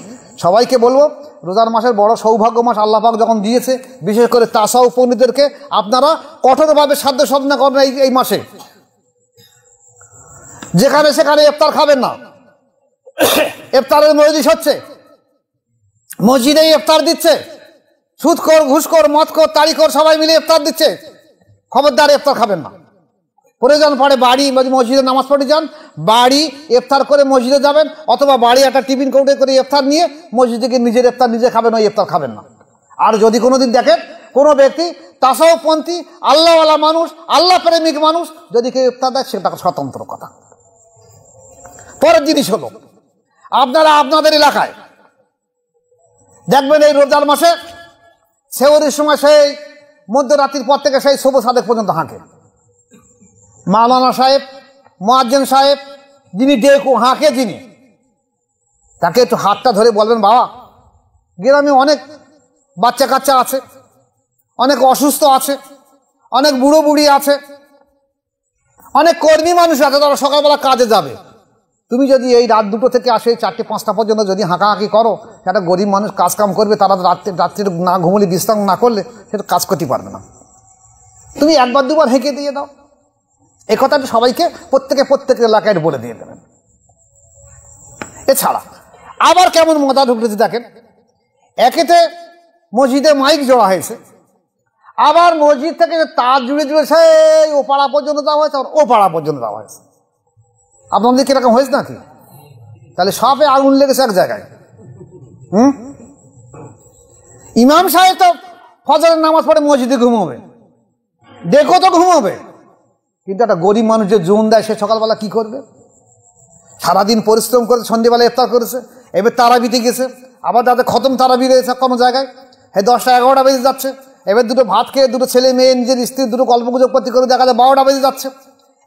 সবাইকে বলবো, রোজার মাসের বড় সৌভাগ্য মাস আল্লাহ পাক যখন দিয়েছে, বিশেষ করে তাসাউফ পণ্ডিতদেরকে আপনারা কঠোরভাবে সাধ্য সাধনা করেন এই মাসে। যেখানে সেখানে ইফতার খাবেন না, ইফতারের মজলিস হচ্ছে, মসজিদেই ইফতার দিচ্ছে, সুদখোর, ঘুষখোর, মদখোর, তাড়িখোর সবাই মিলে ইফতার দিচ্ছে, খবরদার ইফতার খাবেন না। প্রয়োজন পড়ে বাড়ি মসজিদে নামাজ পড়ে যান, বাড়ি ইফতার করে মসজিদে যাবেন, অথবা বাড়ি একটা টিফিন কৌটে করে ইফতার নিয়ে মসজিদে গিয়ে নিজের ইফতার নিজে খাবেন, ওই ইফতার খাবেন না। আর যদি কোনোদিন দেখেন কোনো ব্যক্তি তাসাউফপন্থী, আল্লাহওয়ালা মানুষ, আল্লাহ প্রেমিক মানুষ যদি কেউ ইফতার দেয়, সেটা স্বতন্ত্র কথা। পরের জিনিস হলো, আপনারা আপনাদের এলাকায় দেখবেন এই রোজার মাসে সেহরির সময় সেই মধ্যরাত্রির পর থেকে সেই শুভ সাদেক পর্যন্ত হাঁকে। মাওলানা সাহেব, মুয়াজ্জিন সাহেব, যিনি ডেকো হাঁকে, যিনি, তাকে একটু হাতটা ধরে বলবেন, বাবা গ্রামে অনেক বাচ্চা কাচ্চা আছে, অনেক অসুস্থ আছে, অনেক বুড়ো বুড়ি আছে, অনেক কর্মী মানুষ আছে, তারা সকালবেলা কাজে যাবে। তুমি যদি এই রাত 2টো থেকে আসে 4টে 5টা পর্যন্ত যদি হাঁকাহাঁকি করো, একটা গরিব মানুষ কাজ কাম করবে, তারা রাত্রে না ঘুমলে বিশ্রাম না করলে সেটা কাজ করতে পারবে না। তুমি একবার দুবার হেঁকে দিয়ে দাও। এই কথাটা সবাইকে প্রত্যেক এলাকায় বলে দিয়ে দেবেন। এছাড়া আবার কেমন মজা ঢুকতেছে দেখেন, একেতে মসজিদে মাইক জোড়া হয়েছে, আবার মসজিদ থেকে তার জুড়ে সেই ও পাড়া পর্যন্ত যাওয়া হয়েছে, আর ও পাড়া পর্যন্ত যাওয়া হয়েছে। আপনাদের কিরকম হয়েছে নাকি? তাহলে সবে আগুন লেগেছে এক জায়গায়। ইমাম সাহেব তো ফজরের নামাজ পড়ে মসজিদে ঘুমোবে, দেখো তো ঘুমোবে, কিন্তু একটা গরিব মানুষ যে জোন দেয় সে সকালবেলা কি করবে? সারাদিন পরিশ্রম করে সন্ধ্যেবেলা ইফতার করেছে, এবার তারাবিতে গেছে, আবার যাদের খতম তারাবি রয়েছে কোনো জায়গায়, হ্যাঁ 10টা 11টা বেজে যাচ্ছে, এবার 2টো ভাত খেয়ে 2টো ছেলে মেয়ে নিজের স্ত্রী 2টো গল্প গুজব করতে করে দেখা যায় 12টা বেজে যাচ্ছে,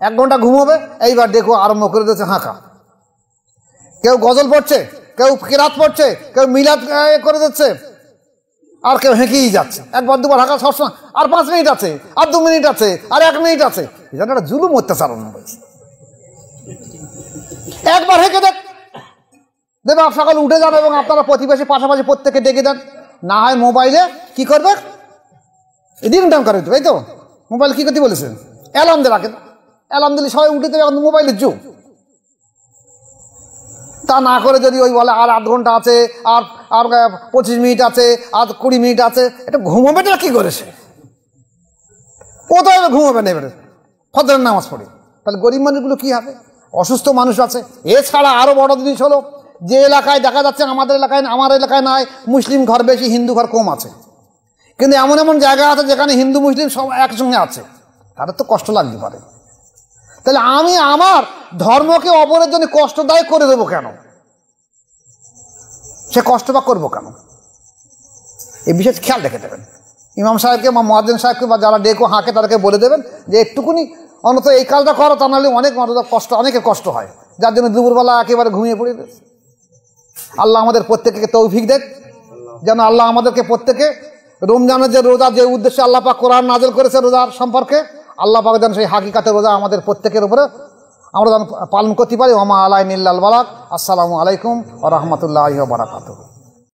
1 ঘন্টা ঘুমোবে। এইবার দেখো আরম্ভ করে দিয়েছে হাঁকা, কেউ গজল পড়ছে, কেউ কেরাত পড়ছে, কেউ মিলাদ করে দিচ্ছে, আর কেউ হেঁকেই যাচ্ছে। একবার দুবার হাঁকা সবসময়, আর 5 মিনিট আছে, আর 2 মিনিট আছে, আর 1 মিনিট আছে। এটা একটা জুলুম অত্যাচার হয়েছে। একবার হেঁকে দেখ দেবে, সকাল উঠে যান এবং আপনারা প্রতিবেশী পাশাপাশি প্রত্যেকে ডেকে দেন, না হয় মোবাইলে কি করবে, রিং টাইম করে, তাই তো? মোবাইল কি করতে বলেছেন? অ্যালার্ম দিয়ে রাখেন, অ্যালার্ম দিলে সবাই উঠে দেবে, এখন মোবাইলের যুগ। তা না করে যদি ওই বলে আর 8 ঘন্টা আছে, আর 25 মিনিট আছে, আর 20 মিনিট আছে, এটা ঘুমোবে না কি করেছে? কোথায় ঘুমোবে না এবারে ফজরের নামাজ পড়ে? তাহলে গরিব মানুষগুলো কি হবে? অসুস্থ মানুষ আছে। এছাড়া আরো বড় জিনিস হলো, যে এলাকায় দেখা যাচ্ছে আমার এলাকায় নয়, মুসলিম ঘর বেশি, হিন্দু ঘর কম আছে, কিন্তু এমন এমন জায়গা আছে যেখানে হিন্দু মুসলিম সব একসঙ্গে আছে, তাদের তো কষ্ট লাগতে পারে। তাহলে আমি আমার ধর্মকে অপরের জন্য কষ্টদায়ক করে দেবো কেন? সে কষ্ট বা করবো কেন? এই বিষয়ে খেয়াল রেখে দেবেন। ইমাম সাহেবকে বা মুয়াজ্জিন সাহেবকে বা যারা ডেকো হাঁকে তাদেরকে বলে দেবেন যে একটুকুনি অন্তত এই কাজটা করো, তা নাহলে অনেকের কষ্ট হয়, যার জন্য দুপুরবেলা একেবারে ঘুমিয়ে পড়ে। আল্লাহ আমাদের প্রত্যেককে তৌফিক দেখ, যেন আল্লাহ আমাদেরকে প্রত্যেকে রমজানের যে রোজা, যে উদ্দেশ্যে আল্লাহ পাক কোরআন নাযিল করেছে রোজার সম্পর্কে, আল্লাহ পাক যেন সেই হাকিকাতে রোজা আমাদের প্রত্যেকের উপরে আমরা যেন পালন করতে পারি। ওমা আলাইনা ইল্লাল বালাগ। আসসালামু আলাইকুম ওয়া রাহমাতুল্লাহি ওয়া বারাকাতুহু।